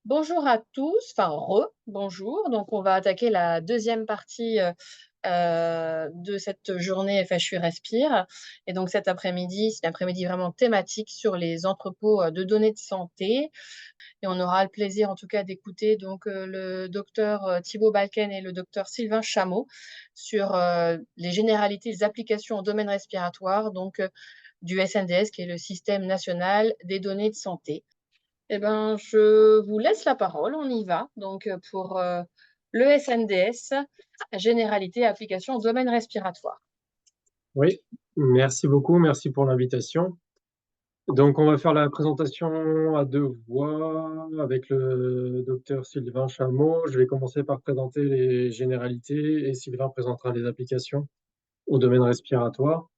Bonjour à tous, enfin bonjour. Donc on va attaquer la deuxième partie, de cette journée FHU Respire et donc cet après-midi, c'est l'après-midi vraiment thématique sur les entrepôts, de données de santé et on aura le plaisir en tout cas d'écouter donc, le docteur, Thibault Balken et le docteur Sylvain Chameau sur, les généralités, les applications au domaine respiratoire donc, du SNDS qui est le Système national des données de santé. Eh ben, je vous laisse la parole, on y va. Donc, pour le SNDS, généralité, application, domaine respiratoire. Oui, merci beaucoup, merci pour l'invitation. Donc, on va faire la présentation à deux voix avec le docteur Sylvain Chameau. Je vais commencer par présenter les généralités et Sylvain présentera les applications au domaine respiratoire.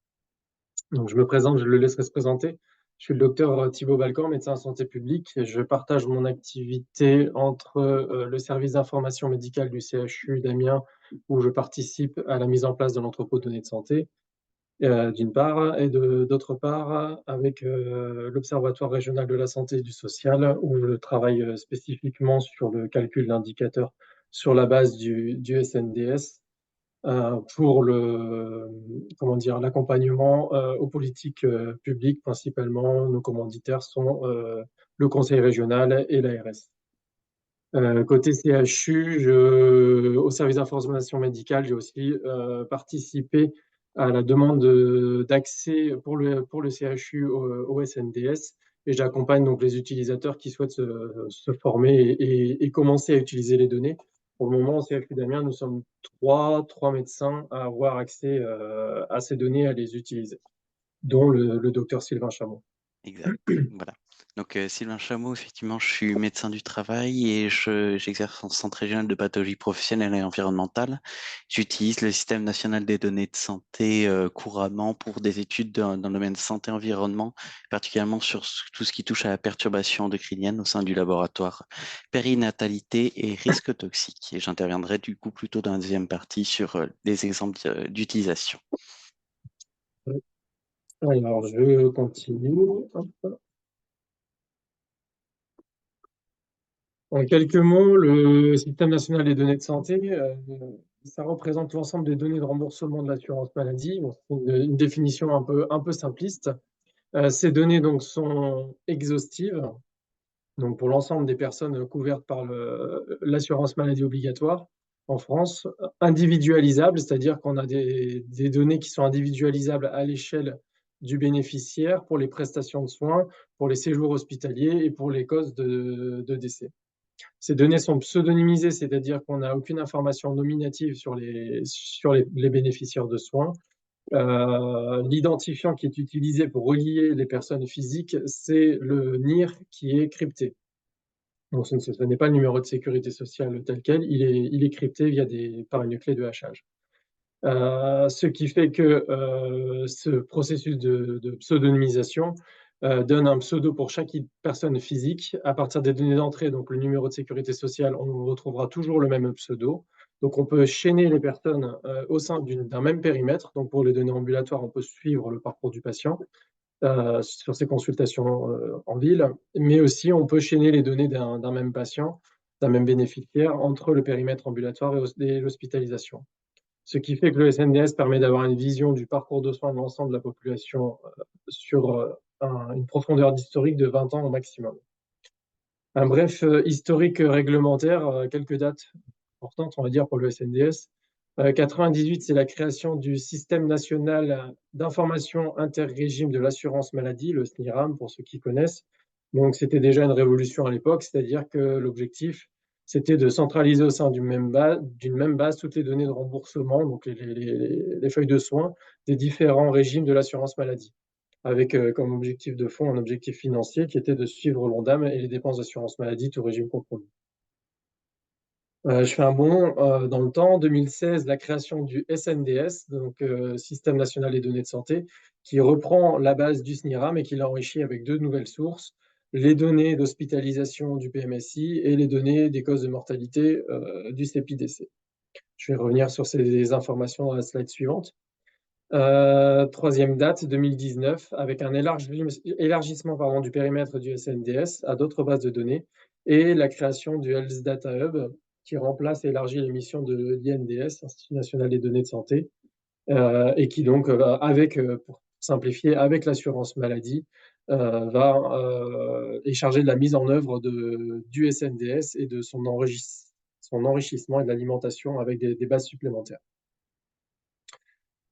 Donc, je me présente, je le laisserai se présenter. Je suis le docteur Thibault Balcan, médecin en santé publique, et je partage mon activité entre le service d'information médicale du CHU d'Amiens, où je participe à la mise en place de l'entrepôt de données de santé, d'une part, et d'autre part, avec l'Observatoire régional de la santé et du social, où je travaille spécifiquement sur le calcul d'indicateurs sur la base du SNDS pour comment dire, l'accompagnement aux politiques publiques. Principalement, nos commanditaires sont le Conseil régional et l'ARS. Côté CHU, au service d'information médicale, j'ai aussi participé à la demande d'accès pour le CHU au SNDS et j'accompagne donc les utilisateurs qui souhaitent se former et commencer à utiliser les données. Pour le moment, au CHU d'Amiens, nous sommes trois médecins à avoir accès à ces données, à les utiliser, dont le docteur Sylvain Chamon. Exact. Voilà. Donc, Sylvain Chameau, effectivement, je suis médecin du travail et j'exerce en centre régional de pathologie professionnelle et environnementale. J'utilise le système national des données de santé couramment pour des études dans le domaine santé-environnement, particulièrement sur tout ce qui touche à la perturbation endocrinienne au sein du laboratoire périnatalité et risques toxiques. Et j'interviendrai du coup plutôt dans la deuxième partie sur les exemples d'utilisation. Alors, je continue. En quelques mots, le système national des données de santé, ça représente l'ensemble des données de remboursement de l'assurance maladie. Bon, c'est une définition un peu simpliste. Ces données donc sont exhaustives, donc pour l'ensemble des personnes couvertes par l'assurance maladie obligatoire en France, individualisables, c'est-à-dire qu'on a des données qui sont individualisables à l'échelle du bénéficiaire pour les prestations de soins, pour les séjours hospitaliers et pour les causes de décès. Ces données sont pseudonymisées, c'est-à-dire qu'on n'a aucune information nominative sur les bénéficiaires de soins. L'identifiant qui est utilisé pour relier les personnes physiques, c'est le NIR qui est crypté. Donc, ce n'est pas le numéro de sécurité sociale tel quel, il est crypté par une clé de hachage. Ce qui fait que ce processus de pseudonymisation donne un pseudo pour chaque personne physique. À partir des données d'entrée, donc le numéro de sécurité sociale, on retrouvera toujours le même pseudo. Donc on peut chaîner les personnes au sein d'un même périmètre. Donc pour les données ambulatoires, on peut suivre le parcours du patient sur ses consultations en ville, mais aussi on peut chaîner les données d'un même patient, d'un même bénéficiaire entre le périmètre ambulatoire et l'hospitalisation. Ce qui fait que le SNDS permet d'avoir une vision du parcours de soins de l'ensemble de la population sur une profondeur d'historique de 20 ans au maximum. Un bref historique réglementaire, quelques dates importantes, on va dire, pour le SNDS. 98, c'est la création du Système national d'information interrégime de l'assurance maladie, le SNIRAM, pour ceux qui connaissent. Donc, c'était déjà une révolution à l'époque, c'est-à-dire que l'objectif, c'était de centraliser au sein d'une même base toutes les données de remboursement, donc les feuilles de soins des différents régimes de l'assurance maladie, avec comme objectif de fond un objectif financier qui était de suivre l'ONDAM et les dépenses d'assurance maladie, tout régime confondu. Je fais un bond dans le temps. 2016, la création du SNDS, donc Système national des données de santé, qui reprend la base du SNIRAM et qui l'enrichit avec deux nouvelles sources, les données d'hospitalisation du PMSI et les données des causes de mortalité du CEPIDC. Je vais revenir sur ces informations dans la slide suivante. Troisième date, 2019, avec un élargissement du périmètre du SNDS à d'autres bases de données, et la création du Health Data Hub, qui remplace et élargit les missions de l'INDS, Institut national des données de santé, et qui donc, pour simplifier, avec l'assurance maladie, est chargé de la mise en œuvre du SNDS et de son enrichissement et de l'alimentation avec des bases supplémentaires.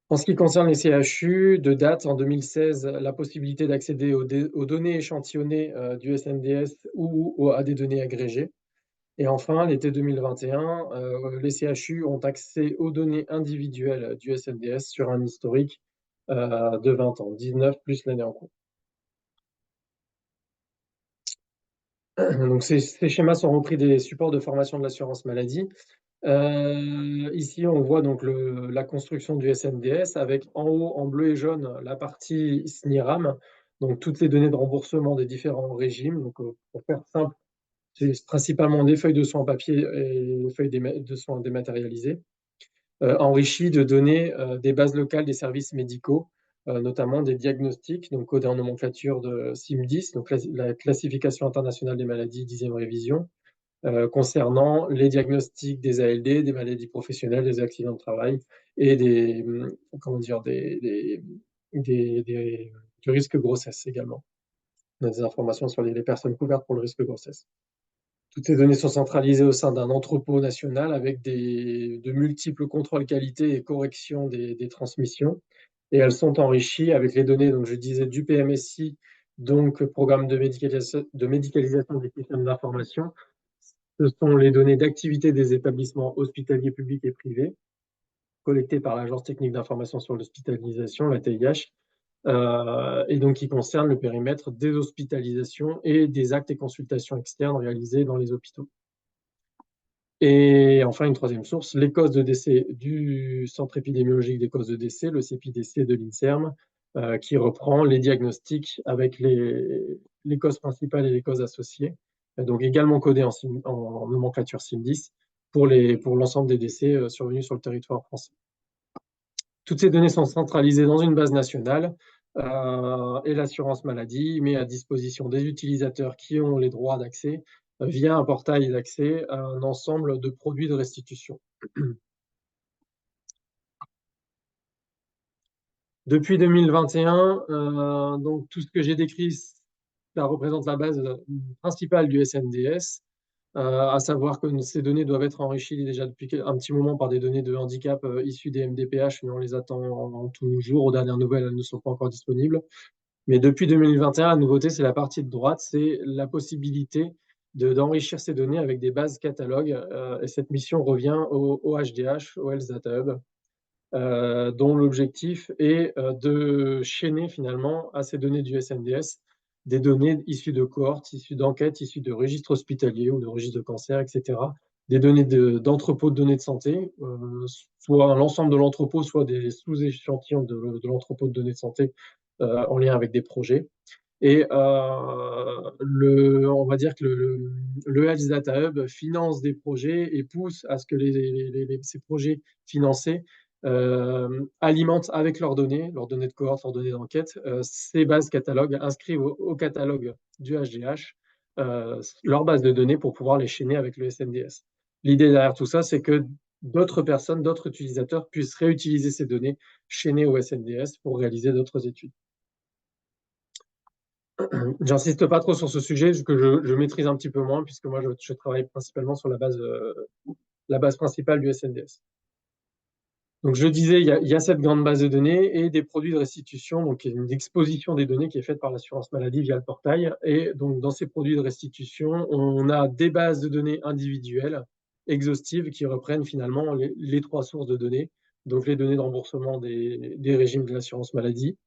En ce qui concerne les CHU, de date, en 2016, la possibilité d'accéder aux données échantillonnées du SNDS ou à des données agrégées. Et enfin, l'été 2021, les CHU ont accès aux données individuelles du SNDS sur un historique de 20 ans, 19 plus l'année en cours. Donc, ces schémas sont repris des supports de formation de l'assurance maladie. Ici, on voit donc la construction du SNDS avec en haut, en bleu et jaune, la partie SNIRAM, donc toutes les données de remboursement des différents régimes. Donc, pour faire simple, c'est principalement des feuilles de soins en papier et des feuilles de soins dématérialisées, enrichies de données des bases locales des services médicaux, notamment des diagnostics, donc codés en nomenclature de CIM10, donc la classification internationale des maladies, 10e révision, concernant les diagnostics des ALD, des maladies professionnelles, des accidents de travail et du risque grossesse également. On a des informations sur les personnes couvertes pour le risque grossesse. Toutes ces données sont centralisées au sein d'un entrepôt national avec de multiples contrôles qualité et correction des transmissions. Et elles sont enrichies avec les données, donc je disais, du PMSI, donc programme de médicalisation des systèmes d'information. Ce sont les données d'activité des établissements hospitaliers publics et privés, collectées par l'Agence technique d'information sur l'hospitalisation, la TIH, et donc qui concernent le périmètre des hospitalisations et des actes et consultations externes réalisés dans les hôpitaux. Et enfin, une troisième source, les causes de décès du Centre épidémiologique des causes de décès, le CEPIDC de l'INSERM, qui reprend les diagnostics avec les causes principales et les causes associées, donc également codées en nomenclature CIM10 pour l'ensemble des décès survenus sur le territoire français. Toutes ces données sont centralisées dans une base nationale et l'assurance maladie met à disposition des utilisateurs qui ont les droits d'accès via un portail d'accès à un ensemble de produits de restitution. Depuis 2021, donc tout ce que j'ai décrit, ça représente la base principale du SNDS, à savoir que ces données doivent être enrichies déjà depuis un petit moment par des données de handicap issues des MDPH, mais on les attend toujours. Aux dernières nouvelles, elles ne sont pas encore disponibles. Mais depuis 2021, la nouveauté, c'est la partie de droite, c'est la possibilité d'enrichir ces données avec des bases catalogues. Et cette mission revient au HDH, au Health Data Hub, dont l'objectif est de chaîner finalement à ces données du SNDS des données issues de cohortes, issues d'enquêtes, issues de registres hospitaliers ou de registres de cancer, etc. Des données d'entrepôts de données de santé, soit l'ensemble de l'entrepôt, soit des sous-échantillons de l'entrepôt de données de santé en lien avec des projets. Et on va dire que le Health Data Hub finance des projets et pousse à ce que ces projets financés alimentent avec leurs données de cohorte, leurs données d'enquête, ces bases catalogues, inscrivent au catalogue du HDH leur base de données pour pouvoir les chaîner avec le SNDS. L'idée derrière tout ça, c'est que d'autres personnes, d'autres utilisateurs puissent réutiliser ces données chaînées au SNDS pour réaliser d'autres études. J'insiste pas trop sur ce sujet, que je maîtrise un petit peu moins, puisque moi, je travaille principalement sur la base principale du SNDS. Donc, je disais, il y a cette grande base de données et des produits de restitution, donc une exposition des données qui est faite par l'assurance maladie via le portail. Et donc, dans ces produits de restitution, on a des bases de données individuelles, exhaustives, qui reprennent finalement les trois sources de données, donc les données de remboursement des régimes de l'assurance maladie,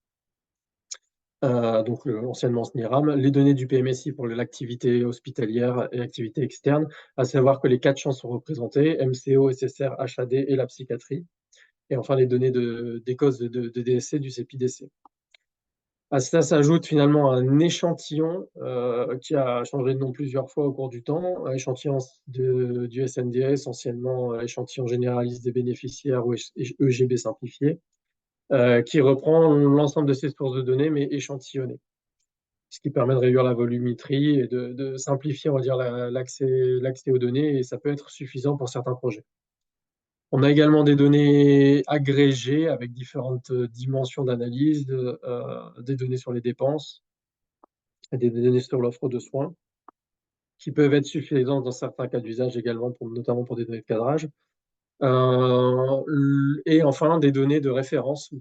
donc anciennement SNIRAM, les données du PMSI pour l'activité hospitalière et activité externe, à savoir que les 4 champs sont représentés, MCO, SSR, HAD et la psychiatrie, et enfin les données des causes de décès du CEPIDC. À cela s'ajoute finalement un échantillon qui a changé de nom plusieurs fois au cours du temps, un échantillon du SNDS, anciennement échantillon généraliste des bénéficiaires ou EGB simplifié, qui reprend l'ensemble de ces sources de données, mais échantillonnées. ce qui permet de réduire la volumétrie et de simplifier, on va dire, l'accès aux données, et ça peut être suffisant pour certains projets. On a également des données agrégées avec différentes dimensions d'analyse, des données sur les dépenses et des données sur l'offre de soins, qui peuvent être suffisantes dans certains cas d'usage également, notamment pour des données de cadrage. Et enfin, des données de référence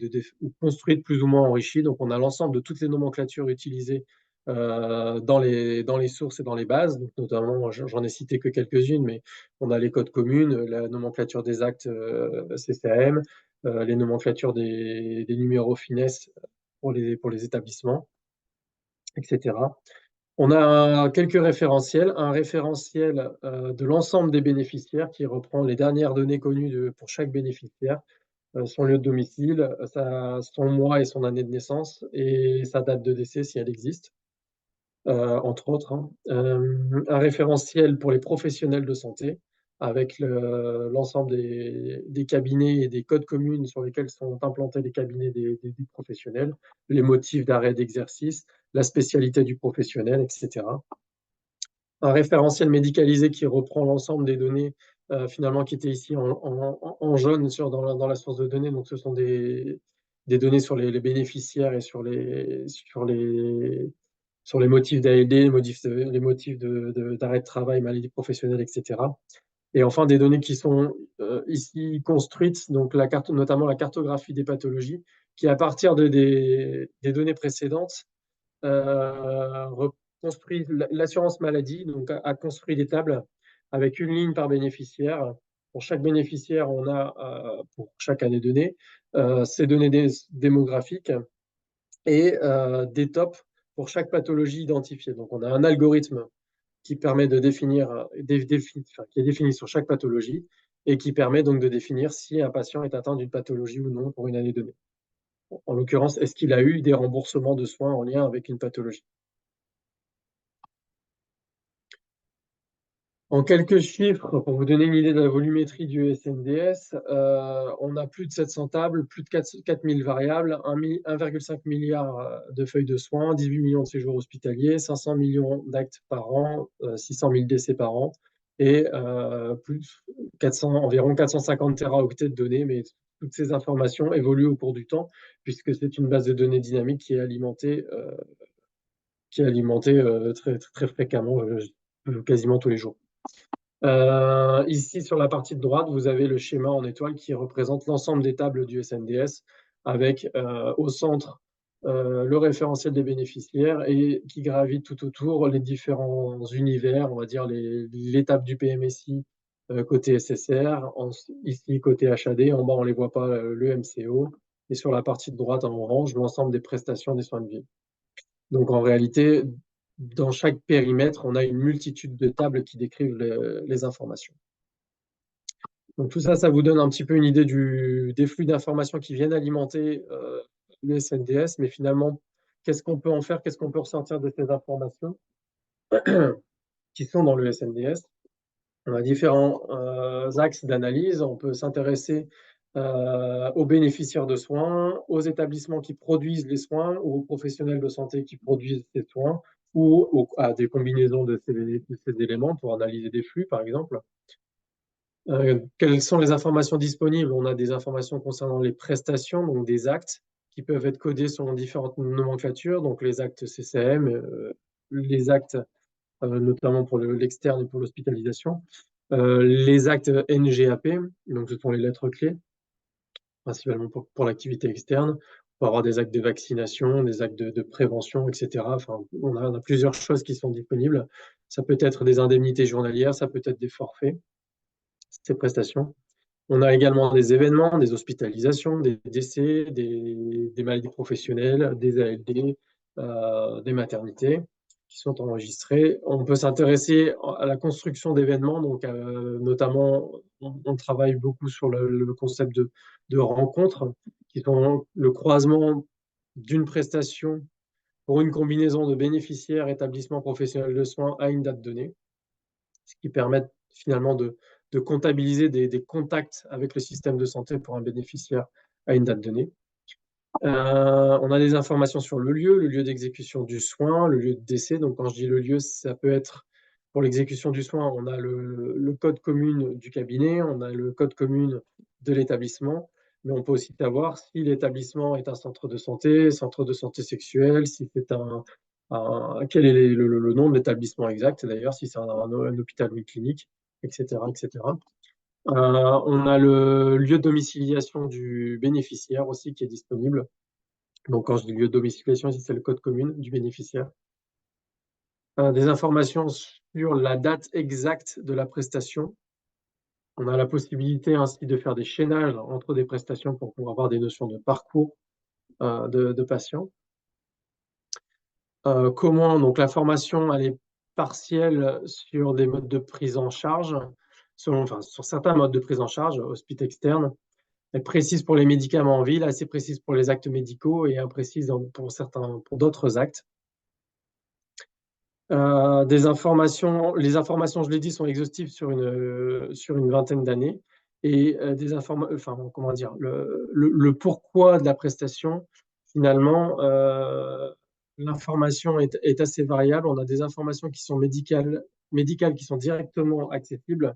ou construites plus ou moins enrichies. Donc, on a l'ensemble de toutes les nomenclatures utilisées dans les sources et dans les bases. Donc, notamment, j'en ai cité que quelques-unes, mais on a les codes communes, la nomenclature des actes CCAM, les nomenclatures des numéros finesse pour les établissements, etc. On a quelques référentiels. Un référentiel de l'ensemble des bénéficiaires qui reprend les dernières données connues pour chaque bénéficiaire, son lieu de domicile, son mois et son année de naissance, et sa date de décès si elle existe, entre autres, hein. Un référentiel pour les professionnels de santé, avec l'ensemble des cabinets et des codes communs sur lesquels sont implantés les cabinets des professionnels, les motifs d'arrêt d'exercice, la spécialité du professionnel, etc. Un référentiel médicalisé qui reprend l'ensemble des données finalement qui étaient ici en jaune dans la source de données. Donc, ce sont des données sur les bénéficiaires et sur les motifs d'ALD, les motifs d'arrêt de travail, maladie professionnelle, etc. Et enfin, des données qui sont ici construites, donc notamment la cartographie des pathologies, qui, à partir des données précédentes, construit l'assurance maladie, donc a construit des tables avec une ligne par bénéficiaire. Pour chaque bénéficiaire, on a, pour chaque année donnée, ces données démographiques et des tops pour chaque pathologie identifiée. Donc, on a un algorithme qui permet de définir, qui est défini sur chaque pathologie et qui permet donc de définir si un patient est atteint d'une pathologie ou non pour une année donnée. En l'occurrence, est-ce qu'il a eu des remboursements de soins en lien avec une pathologie? En quelques chiffres, pour vous donner une idée de la volumétrie du SNDS, on a plus de 700 tables, plus de 4000 variables, 1,5 milliard de feuilles de soins, 18 millions de séjours hospitaliers, 500 millions d'actes par an, 600 000 décès par an, et environ 450 téraoctets de données, mais toutes ces informations évoluent au cours du temps, puisque c'est une base de données dynamique qui est alimentée très, très fréquemment, quasiment tous les jours. Ici, sur la partie de droite, vous avez le schéma en étoile qui représente l'ensemble des tables du SNDS, avec au centre le référentiel des bénéficiaires et qui gravite tout autour les différents univers, on va dire l'étape du PMSI côté SSR, ici côté HAD, en bas on ne les voit pas, le MCO, et sur la partie de droite en orange, l'ensemble des prestations des soins de vie. Donc en réalité, dans chaque périmètre, on a une multitude de tables qui décrivent les informations. Donc tout ça, ça vous donne un petit peu une idée des flux d'informations qui viennent alimenter le SNDS, mais finalement, qu'est-ce qu'on peut en faire, qu'est-ce qu'on peut ressortir de ces informations qui sont dans le SNDS? On a différents axes d'analyse. On peut s'intéresser aux bénéficiaires de soins, aux établissements qui produisent les soins, ou aux professionnels de santé qui produisent ces soins, ou à des combinaisons de ces éléments pour analyser des flux, par exemple. Quelles sont les informations disponibles? On a des informations concernant les prestations, donc des actes qui peuvent être codés selon différentes nomenclatures, donc les actes CCM, les actes notamment pour l'externe et pour l'hospitalisation, les actes NGAP, donc ce sont les lettres clés, principalement pour l'activité externe. On peut avoir des actes de vaccination, des actes de prévention, etc. Enfin, on a plusieurs choses qui sont disponibles. Ça peut être des indemnités journalières, ça peut être des forfaits, ces prestations. On a également des événements, des hospitalisations, des décès, des maladies professionnelles, des ALD, des maternités qui sont enregistrées. On peut s'intéresser à la construction d'événements, donc notamment, on travaille beaucoup sur le concept de rencontres, qui sont le croisement d'une prestation pour une combinaison de bénéficiaires, établissements professionnels de soins à une date donnée, ce qui permet finalement de comptabiliser des contacts avec le système de santé pour un bénéficiaire à une date donnée. On a des informations sur le lieu d'exécution du soin, le lieu de décès. Donc, quand je dis le lieu, ça peut être pour l'exécution du soin, on a le code commun du cabinet, on a le code commun de l'établissement, mais on peut aussi savoir si l'établissement est un centre de santé sexuelle, si c'est quel est le nom de l'établissement exact, d'ailleurs, si c'est un hôpital ou une clinique, etc., etc. On a le lieu de domiciliation du bénéficiaire aussi qui est disponible. Donc, quand je dis lieu de domiciliation, ici, c'est le code commun du bénéficiaire. Des informations sur la date exacte de la prestation. On a la possibilité ainsi de faire des chaînages entre des prestations pour pouvoir avoir des notions de parcours de patients. Comment, donc la formation, elle est partielle sur des modes de prise en charge, sur certains modes de prise en charge, hospice externe. Elle est précise pour les médicaments en ville, assez précise pour les actes médicaux et imprécise pour d'autres actes. Les informations, je l'ai dit, sont exhaustives sur une vingtaine d'années. Et comment dire, le pourquoi de la prestation, finalement, l'information est assez variable. On a des informations qui sont médicales qui sont directement accessibles,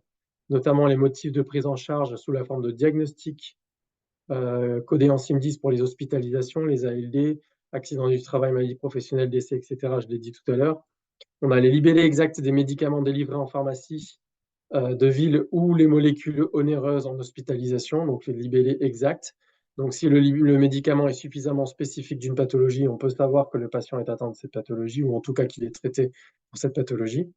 notamment les motifs de prise en charge sous la forme de diagnostic codé en CIM-10 pour les hospitalisations, les ALD, accidents du travail, maladie professionnelle, décès, etc. Je l'ai dit tout à l'heure. On a les libellés exacts des médicaments délivrés en pharmacie de ville ou les molécules onéreuses en hospitalisation, donc les libellés exacts. Donc, si le médicament est suffisamment spécifique d'une pathologie, on peut savoir que le patient est atteint de cette pathologie, ou en tout cas qu'il est traité pour cette pathologie.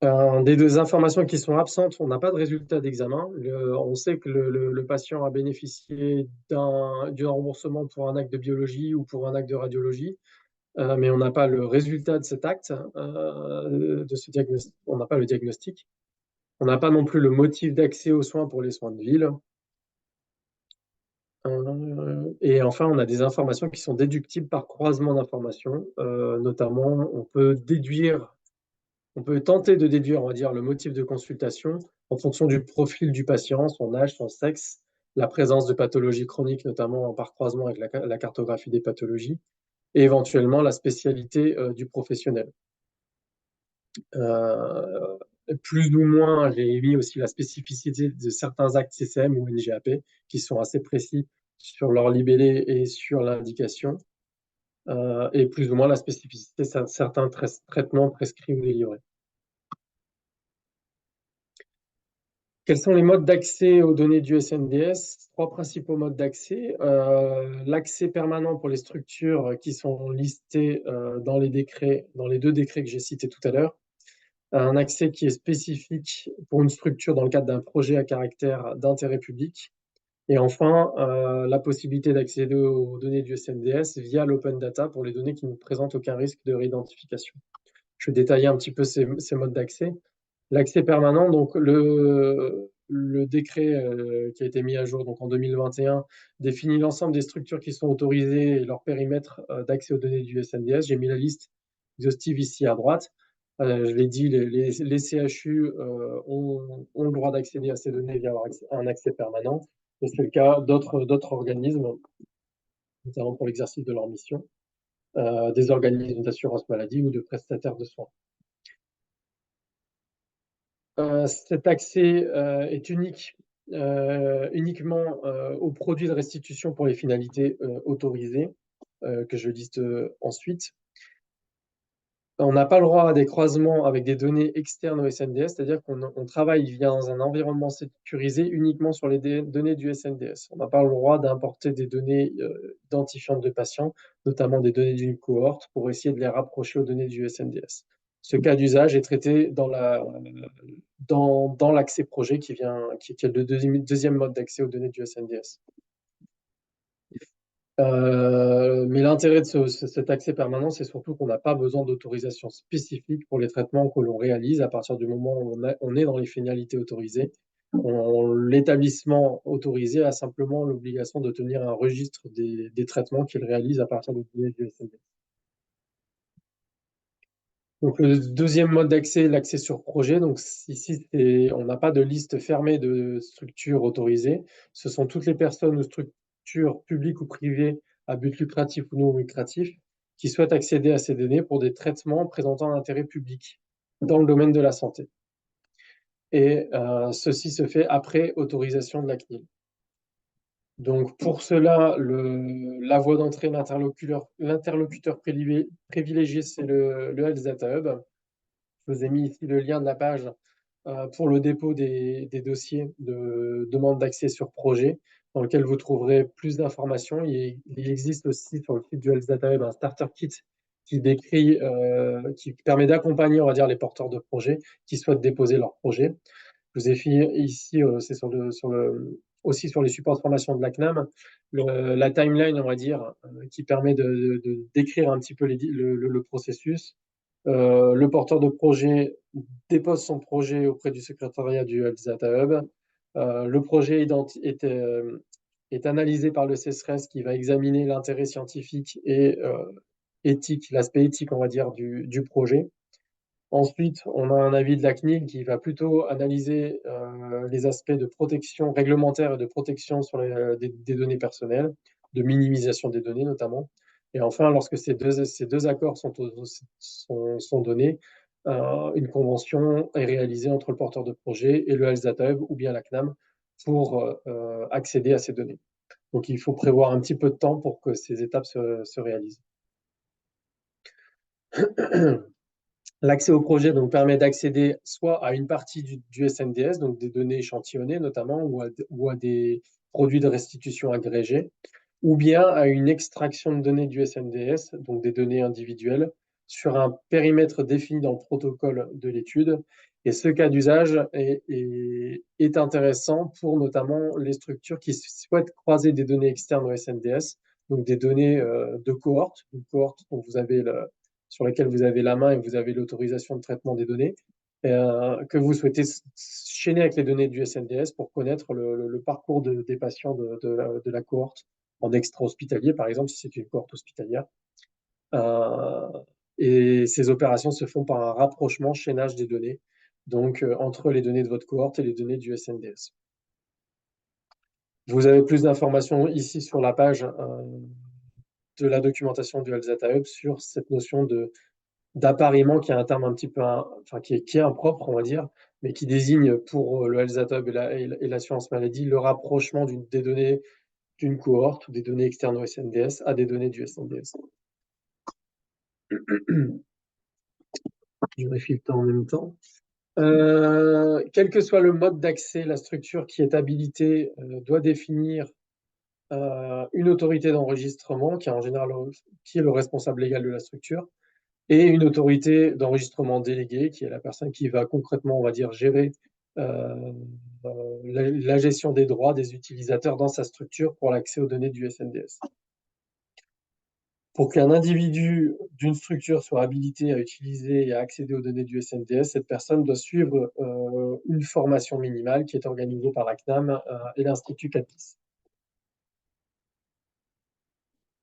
Des deux informations qui sont absentes, on n'a pas de résultat d'examen. On sait que le patient a bénéficié d'un remboursement pour un acte de biologie ou pour un acte de radiologie. Mais on n'a pas le résultat de cet acte, de ce diagnostic. On n'a pas le diagnostic. On n'a pas non plus le motif d'accès aux soins pour les soins de ville. Et enfin, on a des informations qui sont déductibles par croisement d'informations. Notamment, on peut tenter de déduire, on va dire, le motif de consultation en fonction du profil du patient, son âge, son sexe, la présence de pathologies chroniques, notamment par croisement avec la cartographie des pathologies, et éventuellement la spécialité du professionnel. Plus ou moins, j'ai mis aussi la spécificité de certains actes CCM ou NGAP qui sont assez précis sur leur libellé et sur l'indication, et plus ou moins la spécificité de certains traitements prescrits ou délivrés. Quels sont les modes d'accès aux données du SNDS? 3 principaux modes d'accès. L'accès permanent pour les structures qui sont listées dans les 2 décrets que j'ai cités tout à l'heure. Un accès qui est spécifique pour une structure dans le cadre d'un projet à caractère d'intérêt public. Et enfin, la possibilité d'accéder aux données du SNDS via l'open data pour les données qui ne présentent aucun risque de réidentification. Je vais détailler un petit peu ces modes d'accès. L'accès permanent, donc le décret qui a été mis à jour donc en 2021 définit l'ensemble des structures qui sont autorisées et leur périmètre d'accès aux données du SNDS. J'ai mis la liste exhaustive ici à droite. Je l'ai dit, les CHU ont le droit d'accéder à ces données via un accès permanent. Et c'est le cas d'autres organismes, notamment pour l'exercice de leur mission, des organismes d'assurance maladie ou de prestataires de soins. Cet accès est uniquement aux produits de restitution pour les finalités autorisées, que je liste ensuite. On n'a pas le droit à des croisements avec des données externes au SNDS, c'est-à-dire qu'on travaille via un environnement sécurisé uniquement sur les données du SNDS. On n'a pas le droit d'importer des données identifiantes de patients, notamment des données d'une cohorte, pour essayer de les rapprocher aux données du SNDS. Ce cas d'usage est traité dans l'accès projet qui est le deuxième mode d'accès aux données du SNDS. Mais l'intérêt de cet accès permanent, c'est surtout qu'on n'a pas besoin d'autorisation spécifique pour les traitements que l'on réalise à partir du moment où on est dans les finalités autorisées. L'établissement autorisé a simplement l'obligation de tenir un registre des traitements qu'il réalise à partir de données du SNDS. Donc, le deuxième mode d'accès, l'accès sur projet. Donc, ici, on n'a pas de liste fermée de structures autorisées. Ce sont toutes les personnes ou structures structure publique ou privée à but lucratif ou non lucratif qui souhaite accéder à ces données pour des traitements présentant un intérêt public dans le domaine de la santé. Et ceci se fait après autorisation de la CNIL. Donc pour cela, la voie d'entrée, l'interlocuteur privilégié, c'est le Health Data Hub. Je vous ai mis ici le lien de la page pour le dépôt des dossiers de demande d'accès sur projet, dans lequel vous trouverez plus d'informations. Il existe aussi sur le site du Health Data Hub un starter kit qui décrit, qui permet d'accompagner, on va dire, les porteurs de projets qui souhaitent déposer leur projet. Je vous ai fait ici, c'est aussi sur les supports de formation de la CNAM, la timeline, on va dire, qui permet de décrire un petit peu le processus. Le porteur de projet dépose son projet auprès du secrétariat du Health Data Hub. Le projet est analysé par le CESRES qui va examiner l'intérêt scientifique et éthique, l'aspect éthique, on va dire, du projet. Ensuite, on a un avis de la CNIL qui va plutôt analyser les aspects de protection réglementaire et de protection sur des données personnelles, de minimisation des données notamment. Et enfin, lorsque ces deux accords sont donnés, une convention est réalisée entre le porteur de projet et le Health Data Hub ou bien la CNAM pour accéder à ces données. Donc, il faut prévoir un petit peu de temps pour que ces étapes se réalisent. L'accès au projet donc, permet d'accéder soit à une partie du SNDS, donc des données échantillonnées notamment, ou à des produits de restitution agrégés, ou bien à une extraction de données du SNDS, donc des données individuelles, sur un périmètre défini dans le protocole de l'étude. Et ce cas d'usage est intéressant pour notamment les structures qui souhaitent croiser des données externes au SNDS, donc des données de cohorte, une cohorte dont sur laquelle vous avez la main et vous avez l'autorisation de traitement des données, que vous souhaitez chaîner avec les données du SNDS pour connaître le parcours des patients de la cohorte en extra-hospitalier, par exemple, si c'est une cohorte hospitalière. Et ces opérations se font par un rapprochement, chaînage des données, donc entre les données de votre cohorte et les données du SNDS. Vous avez plus d'informations ici sur la page de la documentation du Health Data Hub sur cette notion d'appariement, qui est un terme un petit peu, enfin, qui est impropre, on va dire, mais qui désigne pour le Health Data Hub et l'assurance maladie le rapprochement des données d'une cohorte ou des données externes au SNDS à des données du SNDS. Je vérifie le temps en même temps. Quel que soit le mode d'accès, la structure qui est habilitée doit définir une autorité d'enregistrement, qui est en général qui est le responsable légal de la structure, et une autorité d'enregistrement déléguée, qui est la personne qui va concrètement, on va dire, gérer la gestion des droits des utilisateurs dans sa structure pour l'accès aux données du SNDS. Pour qu'un individu d'une structure soit habilité à utiliser et à accéder aux données du SNDS, cette personne doit suivre une formation minimale qui est organisée par la CNAM et l'Institut CAPIS.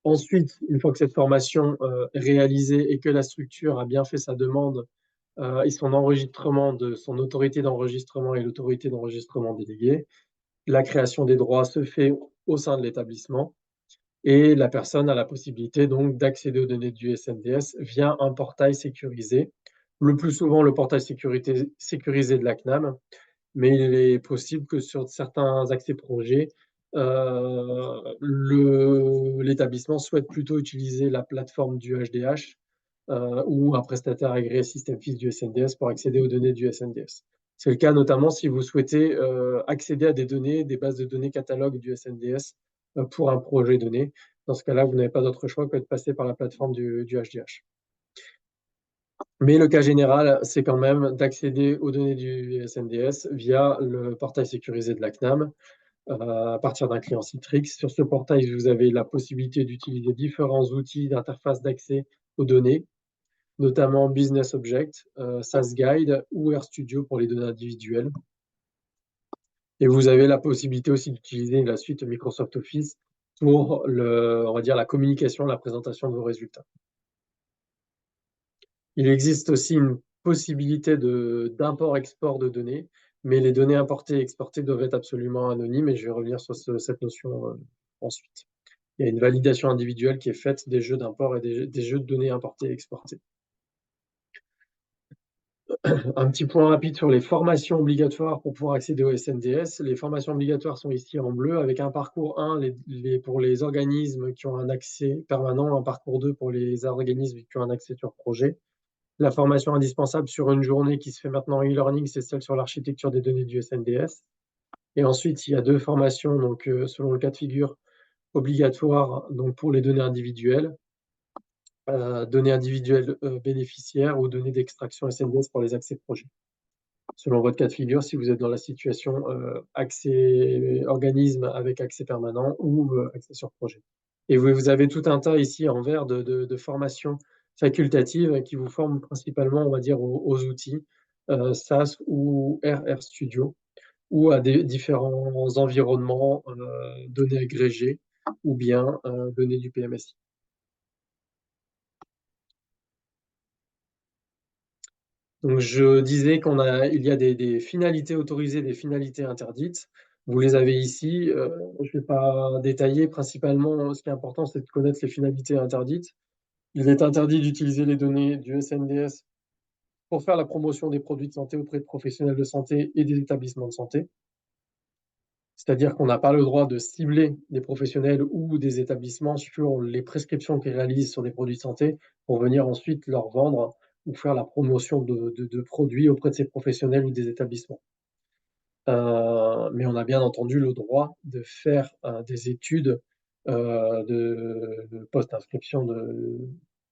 Ensuite, une fois que cette formation est réalisée et que la structure a bien fait sa demande et son enregistrement de son autorité d'enregistrement et l'autorité d'enregistrement déléguée, la création des droits se fait au sein de l'établissement. Et la personne a la possibilité donc d'accéder aux données du SNDS via un portail sécurisé. Le plus souvent, le portail sécurisé de la CNAM, mais il est possible que sur certains accès projets, l'établissement souhaite plutôt utiliser la plateforme du HDH ou un prestataire agréé système FIS du SNDS pour accéder aux données du SNDS. C'est le cas notamment si vous souhaitez accéder à des données, des bases de données catalogues du SNDS pour un projet donné. Dans ce cas-là, vous n'avez pas d'autre choix que de passer par la plateforme du HDH. Mais le cas général, c'est quand même d'accéder aux données du SNDS via le portail sécurisé de la CNAM à partir d'un client Citrix. Sur ce portail, vous avez la possibilité d'utiliser différents outils d'interface d'accès aux données, notamment Business Object, SAS Guide ou RStudio pour les données individuelles. Et vous avez la possibilité aussi d'utiliser la suite Microsoft Office pour on va dire, la communication, la présentation de vos résultats. Il existe aussi une possibilité d'import-export de données, mais les données importées et exportées doivent être absolument anonymes, et je vais revenir sur cette notion ensuite. Il y a une validation individuelle qui est faite des jeux d'import et des jeux de données importés et exportés. Un petit point rapide sur les formations obligatoires pour pouvoir accéder au SNDS. Les formations obligatoires sont ici en bleu avec un parcours 1 pour les organismes qui ont un accès permanent, un parcours 2 pour les organismes qui ont un accès sur projet. La formation indispensable sur une journée qui se fait maintenant en e-learning, c'est celle sur l'architecture des données du SNDS. Et ensuite, il y a 2 formations, donc, selon le cas de figure, obligatoires donc, pour les données individuelles. Données individuelles bénéficiaires ou données d'extraction SNDS pour les accès projet. Selon votre cas de figure, si vous êtes dans la situation accès organisme avec accès permanent ou accès sur projet. Et vous avez tout un tas ici en vert de formations facultatives qui vous forment principalement, on va dire, aux outils SAS ou RStudio ou à des différents environnements données agrégées ou bien données du PMSI. Donc, je disais il y a des finalités autorisées, des finalités interdites. Vous les avez ici. Je ne vais pas détailler. Principalement, ce qui est important, c'est de connaître les finalités interdites. Il est interdit d'utiliser les données du SNDS pour faire la promotion des produits de santé auprès de professionnels de santé et des établissements de santé. C'est-à-dire qu'on n'a pas le droit de cibler des professionnels ou des établissements sur les prescriptions qu'ils réalisent sur des produits de santé pour venir ensuite leur vendre ou faire la promotion de produits auprès de ces professionnels ou des établissements. Mais on a bien entendu le droit de faire des études de post-inscription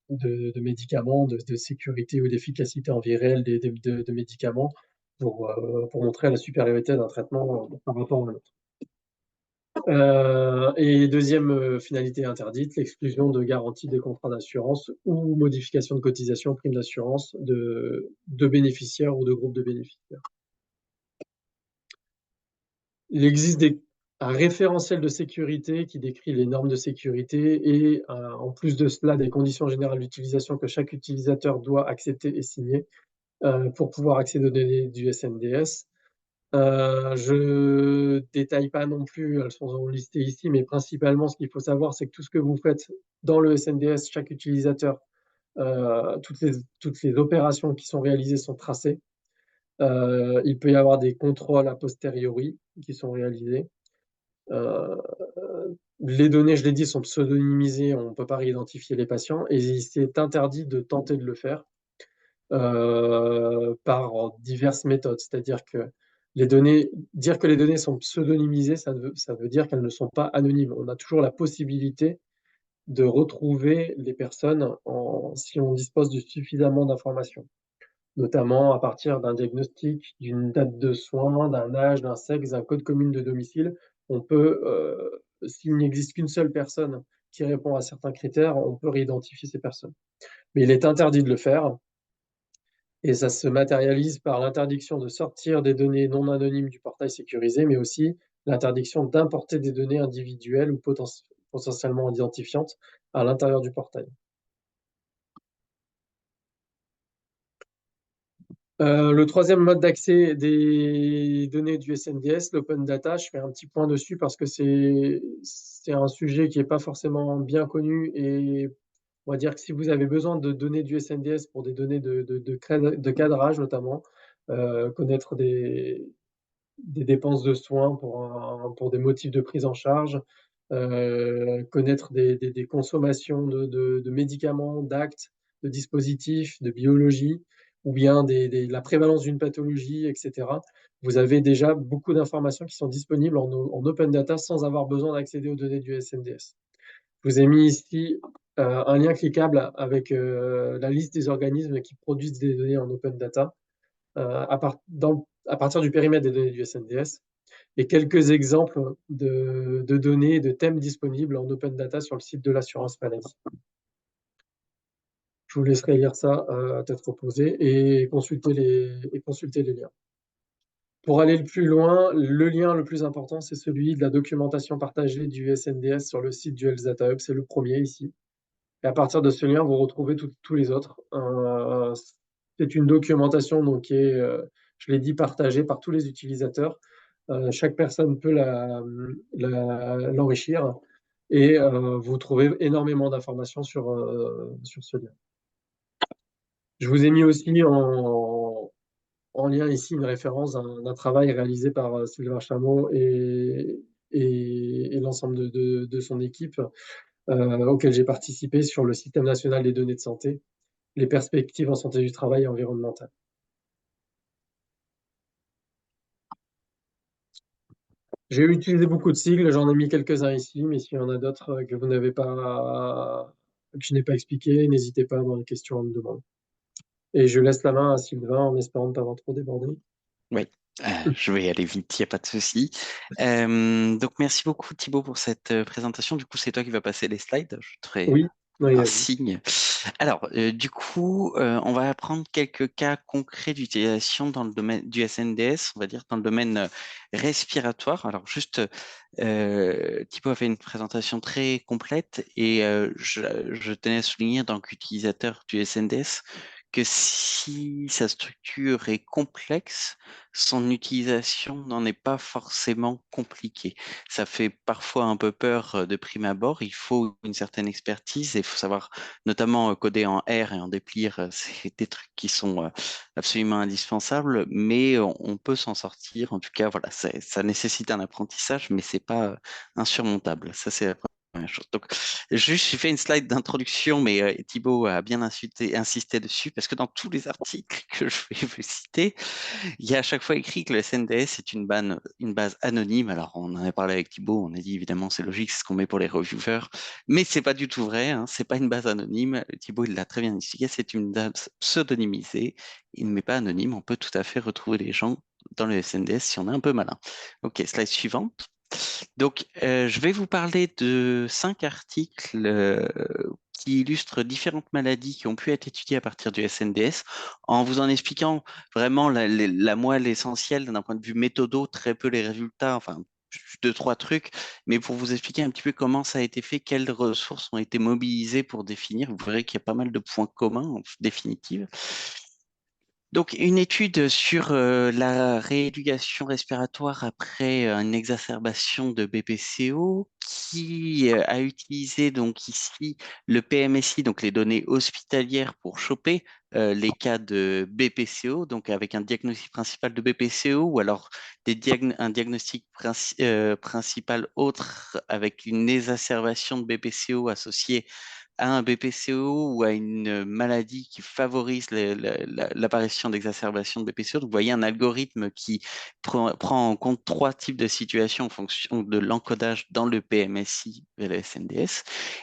de médicaments, de sécurité ou d'efficacité en vie réelle de médicaments pour montrer la supériorité d'un traitement par rapport à l'autre. Et deuxième finalité interdite, l'exclusion de garantie des contrats d'assurance ou modification de cotisation, prime d'assurance de bénéficiaires ou de groupes de bénéficiaires. Il existe un référentiel de sécurité qui décrit les normes de sécurité et en plus de cela, des conditions générales d'utilisation que chaque utilisateur doit accepter et signer pour pouvoir accéder aux données du SNDS. Je détaille pas non plus, elles sont listées ici, mais principalement, ce qu'il faut savoir, c'est que tout ce que vous faites dans le SNDS, chaque utilisateur, toutes les opérations qui sont réalisées sont tracées. Il peut y avoir des contrôles a posteriori qui sont réalisés. Les données, je l'ai dit, sont pseudonymisées, on ne peut pas réidentifier les patients, et c'est interdit de tenter de le faire par diverses méthodes. C'est-à-dire que dire que les données sont pseudonymisées, ça veut dire qu'elles ne sont pas anonymes. On a toujours la possibilité de retrouver les personnes si on dispose de suffisamment d'informations, notamment à partir d'un diagnostic, d'une date de soins, d'un âge, d'un sexe, d'un code commune de domicile. On peut, s'il n'existe qu'une seule personne qui répond à certains critères, on peut réidentifier ces personnes. Mais il est interdit de le faire. Et ça se matérialise par l'interdiction de sortir des données non anonymes du portail sécurisé, mais aussi l'interdiction d'importer des données individuelles ou potentiellement identifiantes à l'intérieur du portail. Le troisième mode d'accès des données du SNDS, l'open data, je fais un petit point dessus parce que c'est un sujet qui n'est pas forcément bien connu et on va dire que si vous avez besoin de données du SNDS pour des données de cadrage notamment, connaître des dépenses de soins pour des motifs de prise en charge, connaître des consommations de médicaments, d'actes, de dispositifs, de biologie, ou bien la prévalence d'une pathologie, etc. Vous avez déjà beaucoup d'informations qui sont disponibles en open data sans avoir besoin d'accéder aux données du SNDS. Je vous ai mis ici un lien cliquable avec la liste des organismes qui produisent des données en open data à partir du périmètre des données du SNDS et quelques exemples de données, de thèmes disponibles en open data sur le site de l'assurance maladie. Je vous laisserai lire ça à tête reposée et consulter les liens. Pour aller le plus loin, le lien le plus important, c'est celui de la documentation partagée du SNDS sur le site du Health Data Hub. C'est le premier ici. Et à partir de ce lien, vous retrouvez tous les autres. C'est une documentation donc, qui est, je l'ai dit, partagée par tous les utilisateurs. Chaque personne peut l'enrichir. et vous trouvez énormément d'informations sur ce lien. Je vous ai mis aussi en lien ici une référence d'un travail réalisé par Sylvain Chameau et l'ensemble de son équipe auquel j'ai participé sur le système national des données de santé, les perspectives en santé du travail et environnementale. J'ai utilisé beaucoup de sigles, j'en ai mis quelques-uns ici, mais s'il y en a d'autres que vous n'avez pas, que je n'ai pas expliqué, n'hésitez pas dans les questions à me demander. Et je laisse la main à Sylvain en espérant ne pas avoir trop débordé. Oui, je vais aller vite, il n'y a pas de souci. Donc, merci beaucoup Thibaut pour cette présentation. Du coup, c'est toi qui vas passer les slides. Je te ferai Oui, oui, un vas-y. signe. Alors, du coup, on va apprendre quelques cas concrets d'utilisation dans le domaine du SNDS, on va dire dans le domaine respiratoire. Alors, juste, Thibaut a fait une présentation très complète et je tenais à souligner, en tant qu'utilisateur du SNDS, que si sa structure est complexe, son utilisation n'en est pas forcément compliquée. Ça fait parfois un peu peur de prime abord. Il faut une certaine expertise et il faut savoir notamment coder en R et en déplier. C'est des trucs qui sont absolument indispensables, mais on peut s'en sortir. En tout cas, voilà, ça nécessite un apprentissage, mais c'est pas insurmontable. Ça, c'est la première chose. Donc, juste, j'ai fait une slide d'introduction, mais Thibaut a bien insisté dessus parce que dans tous les articles que je vais vous citer, il y a à chaque fois écrit que le SNDS est une base anonyme. Alors, on en a parlé avec Thibaut, on a dit évidemment c'est logique, c'est ce qu'on met pour les reviewers, mais c'est pas du tout vrai, hein, c'est pas une base anonyme. Thibaut, il l'a très bien expliqué, c'est une base pseudonymisée. Il ne met pas anonyme, on peut tout à fait retrouver les gens dans le SNDS si on est un peu malin. Ok, slide suivante. Donc, je vais vous parler de 5 articles qui illustrent différentes maladies qui ont pu être étudiées à partir du SNDS, en vous en expliquant vraiment la moelle essentielle d'un point de vue méthodo, très peu les résultats, enfin, deux, trois trucs, mais pour vous expliquer un petit peu comment ça a été fait, quelles ressources ont été mobilisées pour définir. Vous verrez qu'il y a pas mal de points communs en définitive. Donc, une étude sur la rééducation respiratoire après une exacerbation de BPCO qui a utilisé donc ici le PMSI, donc les données hospitalières pour choper les cas de BPCO, donc avec un diagnostic principal de BPCO ou alors un diagnostic principal autre avec une exacerbation de BPCO associée à un BPCO ou à une maladie qui favorise l'apparition d'exacerbations de BPCO. Donc, vous voyez un algorithme qui prend en compte 3 types de situations en fonction de l'encodage dans le PMSI et le SNDS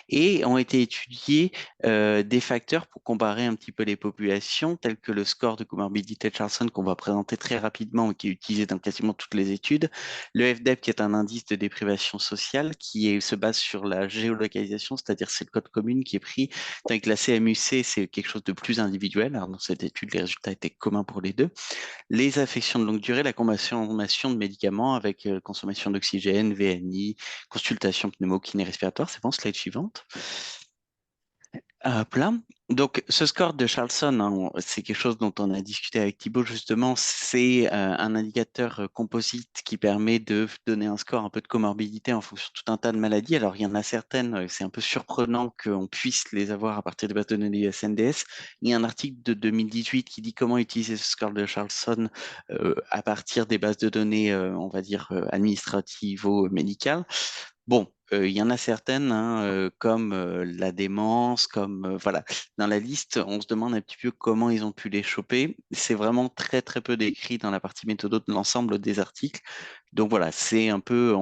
et ont été étudiés des facteurs pour comparer un petit peu les populations, tels que le score de comorbidité de Charlson qu'on va présenter très rapidement et qui est utilisé dans quasiment toutes les études, le FDEP qui est un indice de déprivation sociale se base sur la géolocalisation, c'est-à-dire c'est le code commune qui est pris, tandis que la CMUC, c'est quelque chose de plus individuel. Alors, dans cette étude, les résultats étaient communs pour les deux. Les affections de longue durée, la consommation de médicaments avec consommation d'oxygène, VNI, consultation pneumo-kiné respiratoire. C'est bon, slide suivante. Hop Donc, ce score de Charlson, hein, c'est quelque chose dont on a discuté avec Thibaut justement. C'est un indicateur composite qui permet de donner un score un peu de comorbidité en fonction de tout un tas de maladies. Alors, il y en a certaines, c'est un peu surprenant qu'on puisse les avoir à partir des bases de données SNDS. Il y a un article de 2018 qui dit comment utiliser ce score de Charlson à partir des bases de données, on va dire, administrativo-médicales. Bon, il y en a certaines, hein, comme la démence, comme voilà. Dans la liste, on se demande un petit peu comment ils ont pu les choper. C'est vraiment très très peu décrit dans la partie méthodo de l'ensemble des articles. Donc voilà, c'est un peu,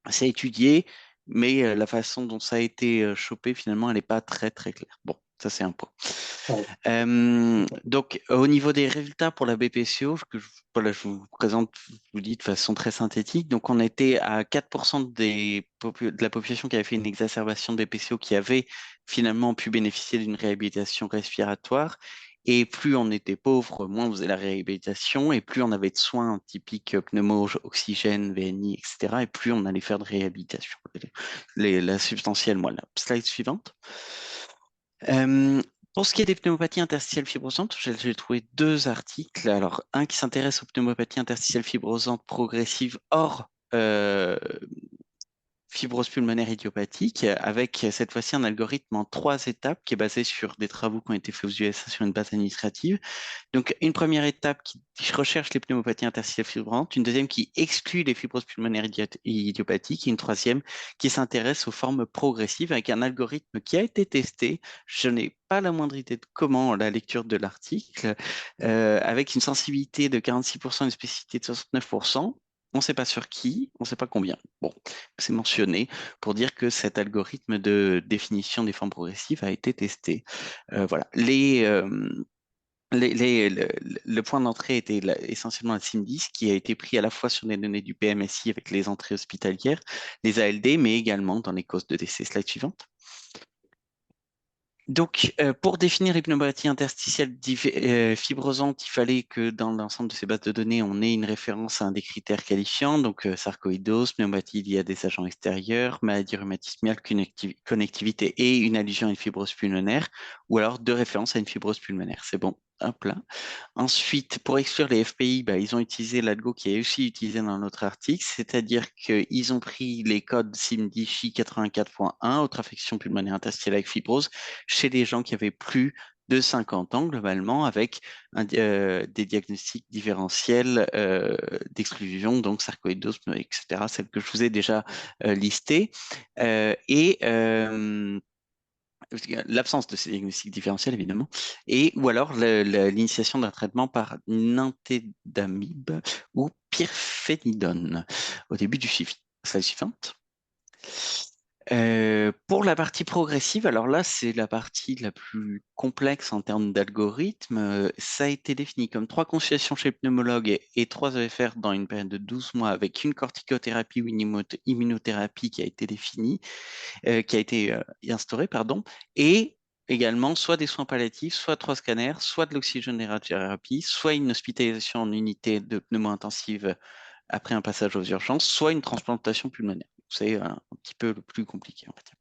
c'est étudié, mais la façon dont ça a été chopé, finalement, elle n'est pas très très claire. Bon, ça c'est un point. Pardon. Donc, au niveau des résultats pour la BPCO, voilà, je vous présente, je vous dis de façon très synthétique. Donc, on était à 4% de la population qui avait fait une exacerbation de BPCO qui avait finalement pu bénéficier d'une réhabilitation respiratoire. Et plus on était pauvre, moins on faisait la réhabilitation, et plus on avait de soins typiques pneumo, oxygène, VNI, etc. Et plus on allait faire de réhabilitation. La substantielle, moi, la slide suivante. Euh, pour ce qui est des pneumopathies interstitielles fibrosantes, j'ai trouvé 2 articles. Alors, un qui s'intéresse aux pneumopathies interstitielles fibrosantes progressives hors fibrose pulmonaire idiopathique, avec cette fois-ci un algorithme en 3 étapes qui est basé sur des travaux qui ont été faits aux USA sur une base administrative. Donc, une première étape qui recherche les pneumopathies interstitielles fibrantes, une deuxième qui exclut les fibroses pulmonaires idiopathiques, et une troisième qui s'intéresse aux formes progressives avec un algorithme qui a été testé. Je n'ai pas la moindre idée de comment la lecture de l'article, avec une sensibilité de 46% et une spécificité de 69%. On ne sait pas sur qui, on ne sait pas combien. Bon, c'est mentionné pour dire que cet algorithme de définition des formes progressives a été testé. Voilà. Le point d'entrée était essentiellement la SIM10 qui a été pris à la fois sur les données du PMSI avec les entrées hospitalières, les ALD, mais également dans les causes de décès. Slide suivante. Donc, pour définir les pneumopathies interstitielles fibrosantes, il fallait que dans l'ensemble de ces bases de données, on ait une référence à un des critères qualifiants, donc sarcoïdose, pneumopathie liée à des agents extérieurs, maladie rhumatismale, connectivité et une allusion à une fibrose pulmonaire, ou alors deux références à une fibrose pulmonaire. C'est bon, hop là. Ensuite, pour exclure les FPI, ils ont utilisé l'algo qui est aussi utilisé dans notre article, c'est-à-dire qu'ils ont pris les codes SIMDIFI 84.1, autre affection pulmonaire interstitielle avec fibrose, chez les gens qui avaient plus de 50 ans, globalement, avec des diagnostics différentiels d'exclusion, donc sarcoïdose, etc., celles que je vous ai déjà listées. L'absence de ces diagnostics différentiels, évidemment, et ou alors l'initiation d'un traitement par nintédanib ou pyrphénidone au début du suivi. Slide suivante. Pour la partie progressive, alors là, c'est la partie la plus complexe en termes d'algorithme. Ça a été défini comme 3 consultations chez le pneumologue et 3 EFR dans une période de 12 mois avec une corticothérapie ou une immunothérapie qui a été définie, qui a été instaurée, pardon, et également soit des soins palliatifs, soit 3 scanners, soit de l'oxygénothérapie, soit une hospitalisation en unité de pneumo-intensive après un passage aux urgences, soit une transplantation pulmonaire. C'est un petit peu le plus compliqué, on va dire.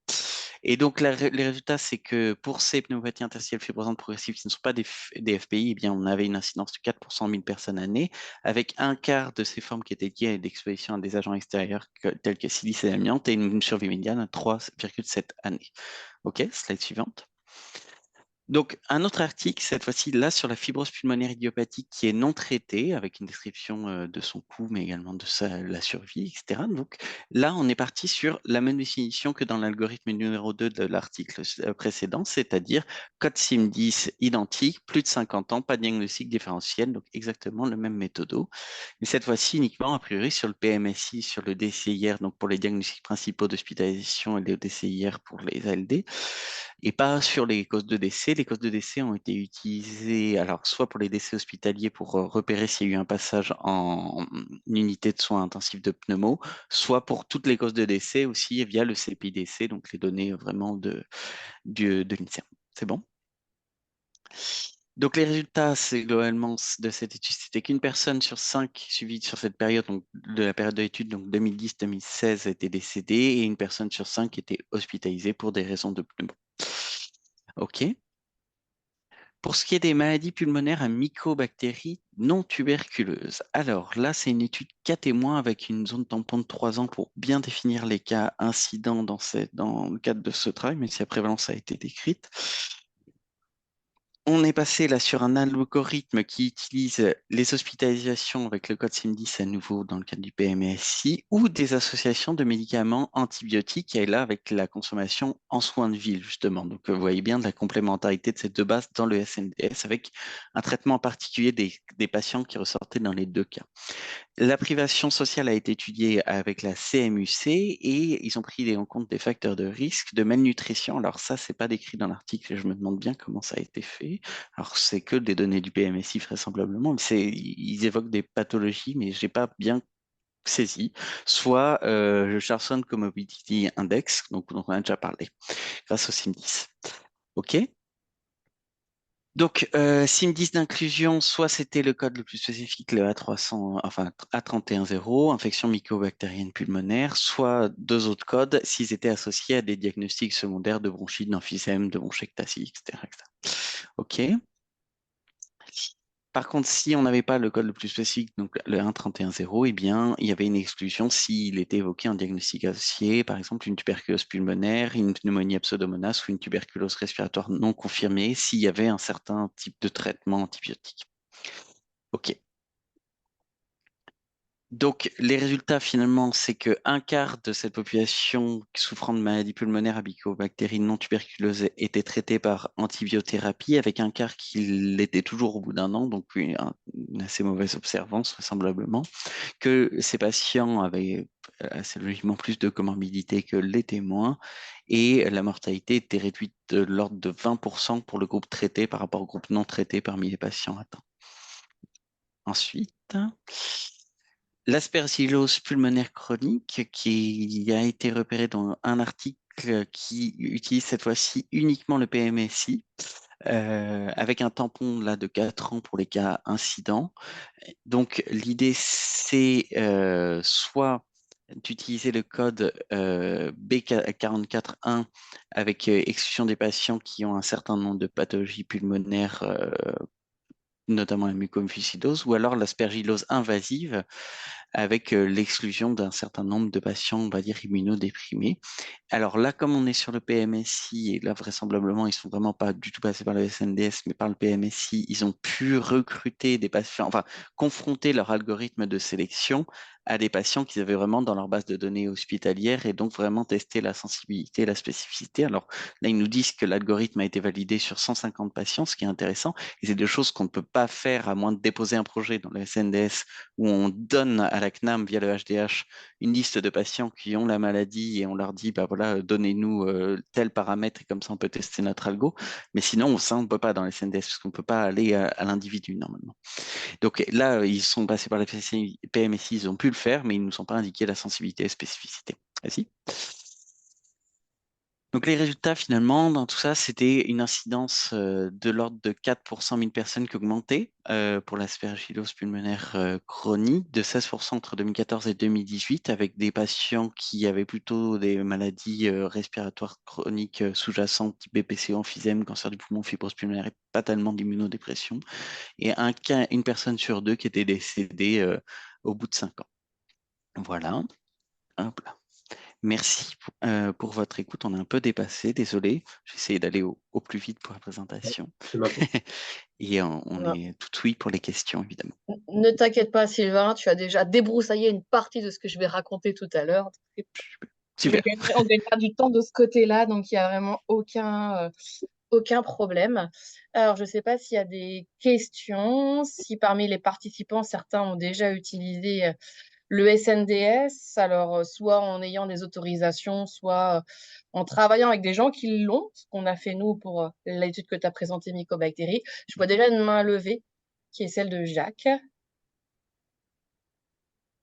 Et donc, les résultats, c'est que pour ces pneumopathies interstitielles fibrosantes progressives qui ne sont pas des FPI, eh bien, on avait une incidence de 4 pour 100 000 personnes année, avec un quart de ces formes qui étaient liées à l'exposition à des agents extérieurs tels que silice et amiante et une survie médiane à 3,7 années. OK, slide suivante. Donc, un autre article, cette fois-ci, là, sur la fibrose pulmonaire idiopathique qui est non traitée, avec une description de son coût, mais également de la survie, etc. Donc, là, on est parti sur la même définition que dans l'algorithme numéro 2 de l'article précédent, c'est-à-dire code SIM10 identique, plus de 50 ans, pas de diagnostic différentiel, donc exactement le même méthodo. Mais cette fois-ci, uniquement, a priori, sur le PMSI, sur le DCIR, donc pour les diagnostics principaux d'hospitalisation et le DCIR pour les ALD, et pas sur les causes de décès. Les causes de décès ont été utilisées, alors soit pour les décès hospitaliers pour repérer s'il y a eu un passage en unité de soins intensifs de pneumo, soit pour toutes les causes de décès aussi via le CPIDC, donc les données vraiment de l'INSERM. C'est bon? Donc les résultats, c'est globalement de cette étude, c'était qu'une personne sur 5 suivie sur cette période, donc de la période de l'étude, donc 2010-2016, était décédée et une personne sur 5 était hospitalisée pour des raisons de pneumo. OK. Pour ce qui est des maladies pulmonaires à mycobactéries non tuberculeuses, alors là, c'est une étude cas témoins avec une zone tampon de 3 ans pour bien définir les cas incidents dans le cadre de ce travail, même si la prévalence a été décrite. On est passé là sur un algorithme qui utilise les hospitalisations avec le code SIM10 à nouveau dans le cadre du PMSI ou des associations de médicaments antibiotiques et là avec la consommation en soins de ville justement. Donc vous voyez bien de la complémentarité de ces deux bases dans le SNDS avec un traitement particulier des patients qui ressortaient dans les deux cas. La privation sociale a été étudiée avec la CMUC et ils ont pris en compte des facteurs de risque de malnutrition. Alors ça, c'est pas décrit dans l'article et je me demande bien comment ça a été fait. Alors c'est que des données du PMSI vraisemblablement. Ils évoquent des pathologies, mais j'ai pas bien saisi. Soit le Charson Comorbidity Index, dont on a déjà parlé, grâce au SIM10. OK? Donc, SIM10 d'inclusion, soit c'était le code le plus spécifique, le A300, enfin A310, infection mycobactérienne pulmonaire, soit deux autres codes s'ils étaient associés à des diagnostics secondaires de bronchite, d'emphysème, de bronchectasie, etc., etc. OK. Par contre, si on n'avait pas le code le plus spécifique, donc le 1.31.0, eh bien, il y avait une exclusion s'il était évoqué en diagnostic associé, par exemple une tuberculose pulmonaire, une pneumonie à pseudomonas ou une tuberculose respiratoire non confirmée, s'il y avait un certain type de traitement antibiotique. OK. Donc, les résultats, finalement, c'est qu'un quart de cette population souffrant de maladies pulmonaires à mycobactéries non tuberculeuses était traitée par antibiothérapie, avec un quart qui l'était toujours au bout d'un an, donc une assez mauvaise observance, vraisemblablement, que ces patients avaient assez logiquement plus de comorbidité que les témoins, et la mortalité était réduite de l'ordre de 20% pour le groupe traité par rapport au groupe non traité parmi les patients atteints. Ensuite, l'aspergillose pulmonaire chronique qui a été repérée dans un article qui utilise cette fois-ci uniquement le PMSI, avec un tampon là, de 4 ans pour les cas incidents. Donc l'idée, c'est soit d'utiliser le code B441 avec exclusion des patients qui ont un certain nombre de pathologies pulmonaires, notamment la mucoviscidose, ou alors l'aspergillose invasive avec l'exclusion d'un certain nombre de patients, on va dire, immunodéprimés. Alors là, comme on est sur le PMSI, et là, vraisemblablement, ils ne sont vraiment pas du tout passés par le SNDS, mais par le PMSI, ils ont pu recruter des patients, enfin, confronter leur algorithme de sélection à des patients qu'ils avaient vraiment dans leur base de données hospitalière et donc vraiment tester la sensibilité et la spécificité. Alors là, ils nous disent que l'algorithme a été validé sur 150 patients, ce qui est intéressant, et c'est des choses qu'on ne peut pas faire à moins de déposer un projet dans le SNDS où on donne à la CNAM via le HDH une liste de patients qui ont la maladie et on leur dit, bah voilà, donnez-nous tel paramètre et comme ça on peut tester notre algo. Mais sinon, ça, on ne peut pas dans les SNDS parce qu'on ne peut pas aller à l'individu normalement. Donc là, ils sont passés par la PMSI, ils ont pu le faire, mais ils ne nous ont pas indiqué la sensibilité et la spécificité. Vas-y. Donc les résultats finalement dans tout ça, c'était une incidence de l'ordre de 4 pour 100 000 personnes qui augmentait pour l'aspergillose pulmonaire chronique, de 16% entre 2014 et 2018, avec des patients qui avaient plutôt des maladies respiratoires chroniques sous-jacentes, type BPCO, emphysème, cancer du poumon, fibrose pulmonaire et pas tellement d'immunodépression, et une personne sur deux qui était décédée au bout de 5 ans. Voilà. Hop là. Merci pour votre écoute. On a un peu dépassé, désolé. J'ai essayé d'aller au plus vite pour la présentation. C'est ma faute. Et on Non. est tout oui pour les questions, évidemment. Ne t'inquiète pas, Sylvain, tu as déjà débroussaillé une partie de ce que je vais raconter tout à l'heure. Super. On gagnera du temps de ce côté-là, donc il n'y a vraiment aucun problème. Alors, je ne sais pas s'il y a des questions, si parmi les participants, certains ont déjà utilisé le SNDS, alors soit en ayant des autorisations, soit en travaillant avec des gens qui l'ont, ce qu'on a fait nous pour l'étude que tu as présentée, Mycobactéries. Je vois déjà une main levée, qui est celle de Jacques.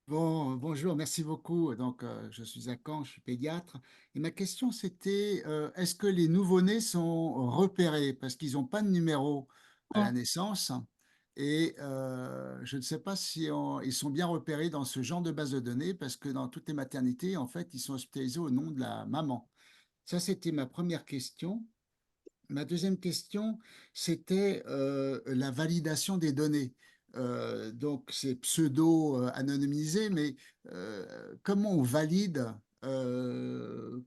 Bonjour, merci beaucoup. Donc, je suis à Caen, je suis pédiatre. Et ma question, c'était, est-ce que les nouveau-nés sont repérés parce qu'ils n'ont pas de numéro à la naissance? Et je ne sais pas si ils sont bien repérés dans ce genre de base de données parce que dans toutes les maternités, en fait, ils sont hospitalisés au nom de la maman. Ça, c'était ma première question. Ma deuxième question, c'était la validation des données. Donc, c'est pseudo-anonymisé, mais comment on valide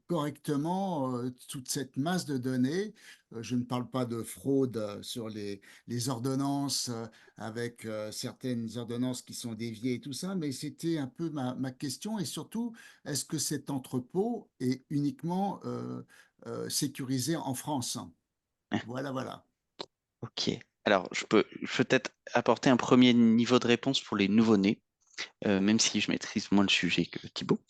correctement toute cette masse de données? Je ne parle pas de fraude sur les ordonnances, avec certaines ordonnances qui sont déviées et tout ça, mais c'était un peu ma question. Et surtout, est-ce que cet entrepôt est uniquement sécurisé en France? Voilà, voilà. Ok. Alors, je peux peut-être apporter un premier niveau de réponse pour les nouveau-nés, même si je maîtrise moins le sujet que Thibaut,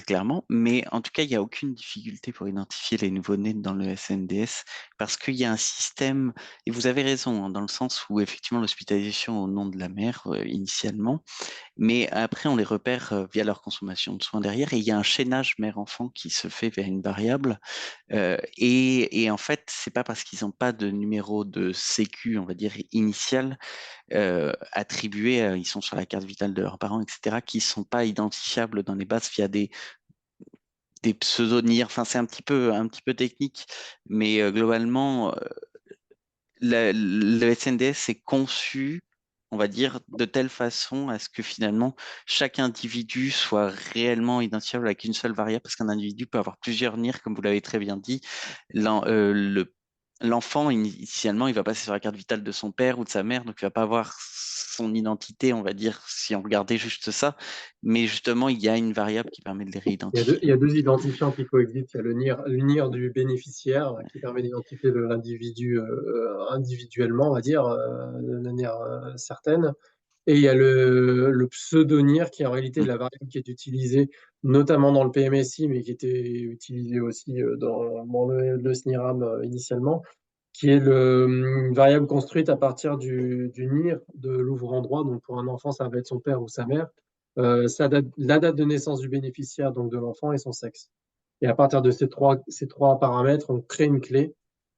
clairement. Mais en tout cas, il n'y a aucune difficulté pour identifier les nouveau-nés dans le SNDS parce qu'il y a un système, et vous avez raison, hein, dans le sens où effectivement l'hospitalisation au nom de la mère, initialement, mais après, on les repère via leur consommation de soins derrière, et il y a un chaînage mère-enfant qui se fait vers une variable. Et en fait, c'est pas parce qu'ils n'ont pas de numéro de sécu, on va dire, initial, attribués, ils sont sur la carte vitale de leurs parents, etc., qui ne sont pas identifiables dans les bases via des pseudonymes. Enfin, c'est un petit peu technique, mais globalement, le SNDS est conçu, on va dire, de telle façon à ce que finalement chaque individu soit réellement identifiable avec une seule variable, parce qu'un individu peut avoir plusieurs NIR, comme vous l'avez très bien dit. L'enfant, initialement, il va passer sur la carte vitale de son père ou de sa mère, donc il va pas avoir son identité, on va dire, si on regardait juste ça. Mais justement, il y a une variable qui permet de les réidentifier. Il y a deux identifiants qui coexistent. Il y a le NIR du bénéficiaire qui permet d'identifier l'individu individuellement, on va dire, de manière certaine. Et il y a le pseudonyre qui est en réalité Mm. la variable qui est utilisée notamment dans le PMSI, mais qui était utilisée aussi dans le SNIRAM initialement, qui est une variable construite à partir du NIR de l'ouvrant droit. Donc pour un enfant, ça va être son père ou sa mère. La date de naissance du bénéficiaire, donc de l'enfant, et son sexe. Et à partir de ces trois paramètres, on crée une clé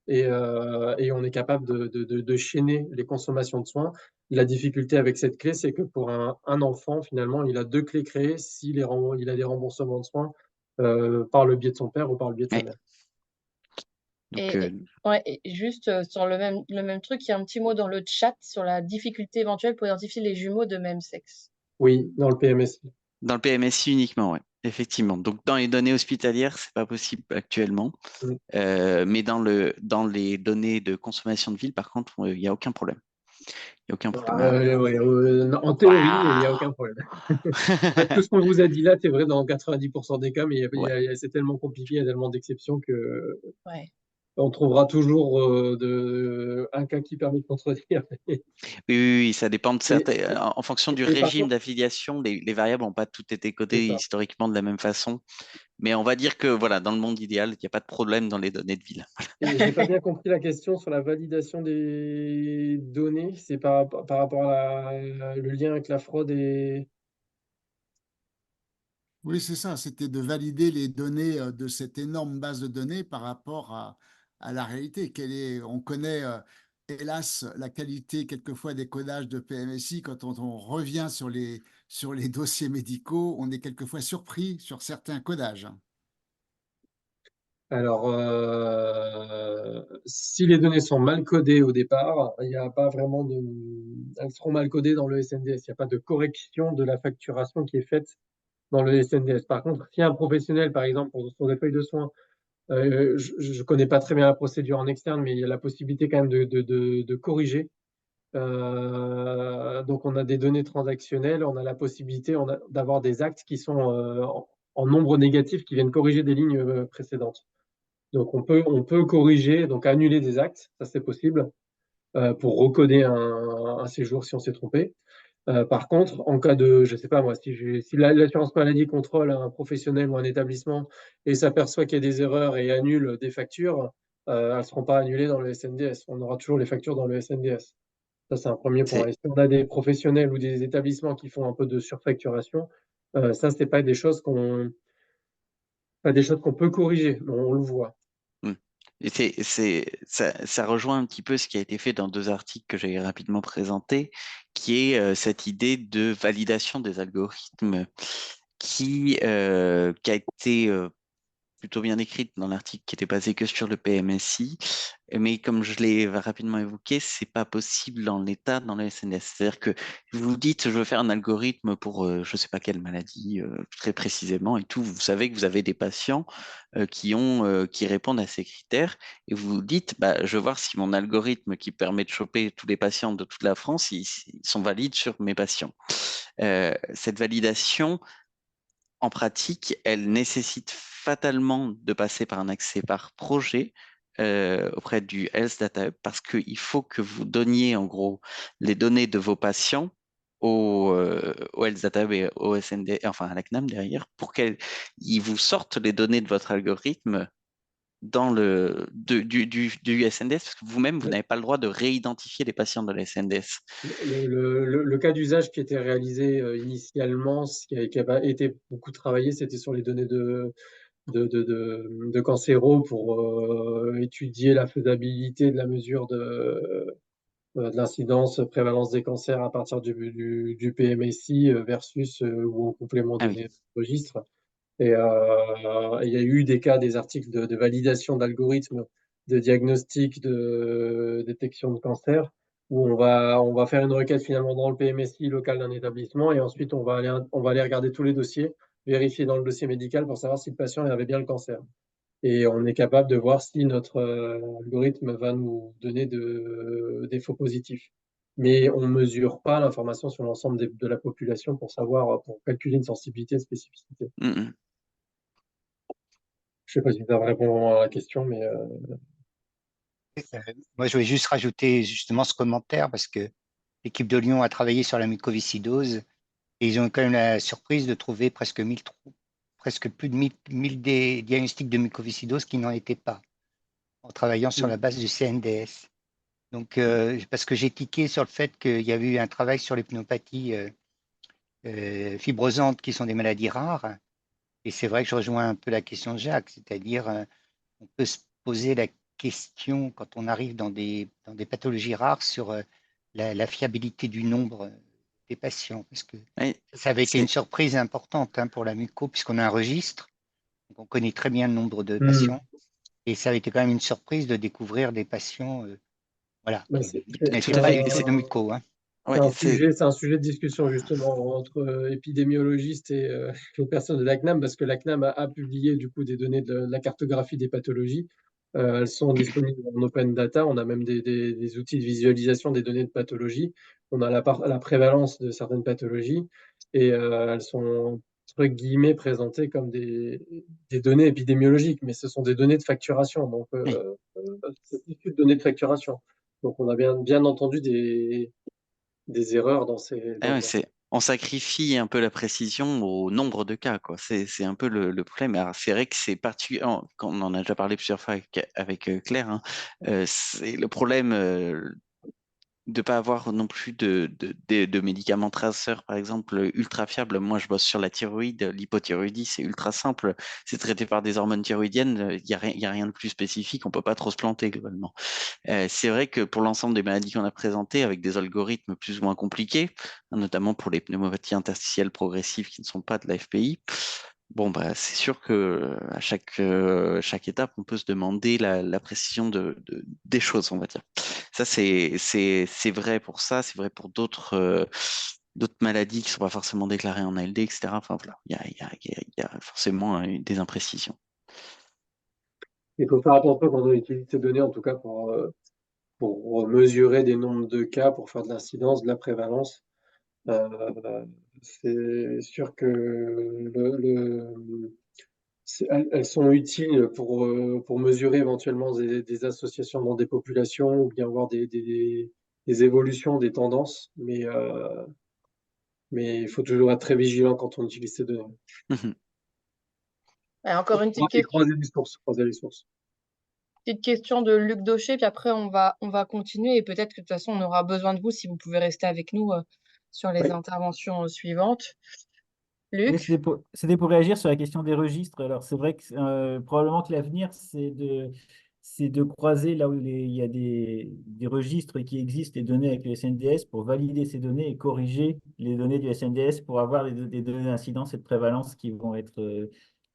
et on est capable de chaîner les consommations de soins. La difficulté avec cette clé, c'est que pour un enfant, finalement, il a deux clés créées s'il il a des remboursements de soins par le biais de son père ou par le biais de sa Ouais. mère. Donc, Ouais, et juste sur le même truc, il y a un petit mot dans le chat sur la difficulté éventuelle pour identifier les jumeaux de même sexe. Oui, dans le PMSI. dans le PMSI uniquement, oui, effectivement. Donc, dans les données hospitalières, c'est pas possible actuellement. Mm. Mais dans les données de consommation de ville, par contre, il n'y a aucun problème. Il n'y a aucun problème. Ouais, en théorie, il n'y a Waouh. aucun problème. En fait, tout ce qu'on vous a dit là, c'est vrai dans 90% des cas, mais Ouais. c'est tellement compliqué, il y a tellement d'exceptions que Ouais. on trouvera toujours un cas qui permet de contredire. Oui, oui, oui, ça dépend de Et, certains. En fonction du et par régime contre, d'affiliation, les variables n'ont pas toutes été c'est codées ça. historiquement de la même façon. Mais on va dire que voilà, dans le monde idéal, il n'y a pas de problème dans les données de ville. Et j'ai pas bien compris la question sur la validation des données. C'est par rapport à le lien avec la fraude et. Oui, c'est ça, c'était de valider les données de cette énorme base de données par rapport à la réalité. On connaît, hélas, la qualité quelquefois des codages de PMSI. Quand on revient sur les dossiers médicaux, on est quelquefois surpris sur certains codages. Alors, si les données sont mal codées au départ, il n'y a pas vraiment de. Elles seront mal codées dans le SNDS. Il n'y a pas de correction de la facturation qui est faite dans le SNDS. Par contre, si un professionnel, par exemple, sur des feuilles de soins, je ne connais pas très bien la procédure en externe, mais il y a la possibilité quand même de corriger. Donc, on a des données transactionnelles, on a la possibilité d'avoir des actes qui sont en nombre négatif qui viennent corriger des lignes précédentes. Donc, on peut corriger, donc annuler des actes, ça c'est possible, pour recoder un séjour si on s'est trompé. Par contre, en cas de, je sais pas moi, si l'assurance maladie contrôle un professionnel ou un établissement et s'aperçoit qu'il y a des erreurs et annule des factures, elles ne seront pas annulées dans le SNDS. On aura toujours les factures dans le SNDS. Ça, c'est un premier point. C'est Et si on a des professionnels ou des établissements qui font un peu de surfacturation, ça, c'est pas des choses pas des choses qu'on peut corriger, mais on le voit. Mm. Et ça rejoint un petit peu ce qui a été fait dans deux articles que j'ai rapidement présentés, qui est cette idée de validation des algorithmes qui a été plutôt bien écrite dans l'article qui était basé que sur le PMSI, mais comme je l'ai rapidement évoqué, c'est pas possible dans l'état, dans le SNDS. C'est-à-dire que vous dites, je veux faire un algorithme pour je sais pas quelle maladie très précisément et tout. Vous savez que vous avez des patients qui répondent à ces critères et vous vous dites, bah, je veux voir si mon algorithme qui permet de choper tous les patients de toute la France, ils sont valides sur mes patients. Cette validation, en pratique, elle nécessite fatalement de passer par un accès par projet auprès du Health Data Hub parce qu'il faut que vous donniez en gros les données de vos patients au Health Data Hub et au SND, enfin à la CNAM derrière, pour qu'ils vous sortent les données de votre algorithme dans du SNDS, parce que vous-même, vous n'avez pas le droit de réidentifier les patients de la SNDS. Le cas d'usage qui était réalisé initialement, qui a été beaucoup travaillé, c'était sur les données de cancéro pour étudier la faisabilité de la mesure de l'incidence, prévalence des cancers à partir du PMSI versus ou en complément Ah oui, donné registre. Et il y a eu des cas, des articles de validation d'algorithmes de diagnostic, de détection de cancer, où on va faire une requête finalement dans le PMSI local d'un établissement et ensuite on va aller regarder tous les dossiers, vérifier dans le dossier médical pour savoir si le patient avait bien le cancer. Et on est capable de voir si notre algorithme va nous donner des faux positifs. Mais on ne mesure pas l'information sur l'ensemble de la population pour calculer une sensibilité, une spécificité. Je ne sais pas si ça répond à la question, mais Moi, je voulais juste rajouter justement ce commentaire parce que l'équipe de Lyon a travaillé sur la mucoviscidose et ils ont quand même la surprise de trouver presque plus de 1000 diagnostics de mucoviscidose qui n'en étaient pas en travaillant sur la base du CNDS. Donc, parce que j'ai tiqué sur le fait qu'il y avait eu un travail sur les pneumopathies fibrosantes qui sont des maladies rares. Et c'est vrai que je rejoins un peu la question de Jacques, c'est-à-dire on peut se poser la question quand on arrive dans des pathologies rares sur la fiabilité du nombre des patients, parce que Oui, ça avait été une surprise importante pour la muco, puisqu'on a un registre, donc on connaît très bien le nombre de patients, et ça avait été quand même une surprise de découvrir des patients qui n'étaient pas des muco. ouais, c'est un sujet de discussion justement entre épidémiologistes et les personnes de l'ACNAM, parce que l'ACNAM a publié du coup des données de la cartographie des pathologies. Elles sont disponibles en open data. On a même des outils de visualisation des données de pathologie. On a la prévalence de certaines pathologies et elles sont entre guillemets présentées comme des données épidémiologiques, mais ce sont des données de facturation. Donc, c'est issu de données de facturation. Donc, on a bien entendu des erreurs dans ces. on sacrifie un peu la précision au nombre de cas, quoi. C'est un peu le problème. Alors, c'est vrai que c'est particulier, quand on en a déjà parlé plusieurs fois avec Claire, hein, c'est le problème de pas avoir non plus de médicaments traceurs, par exemple, ultra fiables. Moi, je bosse sur la thyroïde, l'hypothyroïdie, c'est ultra simple. C'est traité par des hormones thyroïdiennes. Il y a rien de plus spécifique. On peut pas trop se planter globalement. C'est vrai que pour l'ensemble des maladies qu'on a présentées, avec des algorithmes plus ou moins compliqués, hein, notamment pour les pneumopathies interstitielles progressives qui ne sont pas de la FPI, bon, bah, c'est sûr que à chaque étape, on peut se demander la précision des choses, on va dire. Ça, c'est vrai pour ça, c'est vrai pour d'autres maladies qui ne sont pas forcément déclarées en ALD, etc. Enfin, voilà, il y a forcément des imprécisions. Il faut faire attention quand on utilise ces données, en tout cas pour mesurer des nombres de cas, pour faire de l'incidence, de la prévalence. C'est sûr que elles sont utiles pour mesurer éventuellement des associations dans des populations ou bien voir des évolutions, des tendances, mais il faut toujours être très vigilant quand on utilise ces données. Et encore une petite Et question. croiser les sources. Petite question de Luc Daucher, puis après on va continuer et peut-être que de toute façon on aura besoin de vous si vous pouvez rester avec nous sur les interventions suivantes. Oui, Luc? c'était pour réagir sur la question des registres. Alors, c'est vrai que probablement que l'avenir, c'est de croiser là où il y a des registres qui existent, les données avec le SNDS, pour valider ces données et corriger les données du SNDS pour avoir des données d'incidence et de prévalence qui vont être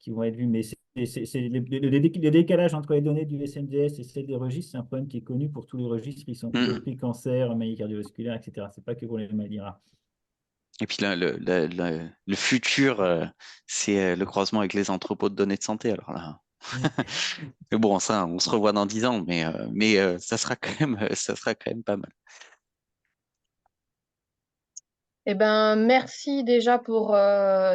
vues. Mais le décalage entre les données du SNDS et celles des registres, c'est un problème qui est connu pour tous les registres, y compris cancer, maladie cardiovasculaire, etc. C'est pas que pour les maladies rares. Et puis là, le futur, c'est le croisement avec les entrepôts de données de santé. Alors là, mais bon, ça, on se revoit dans 10 ans, mais ça sera ça sera quand même pas mal. Eh ben, merci déjà pour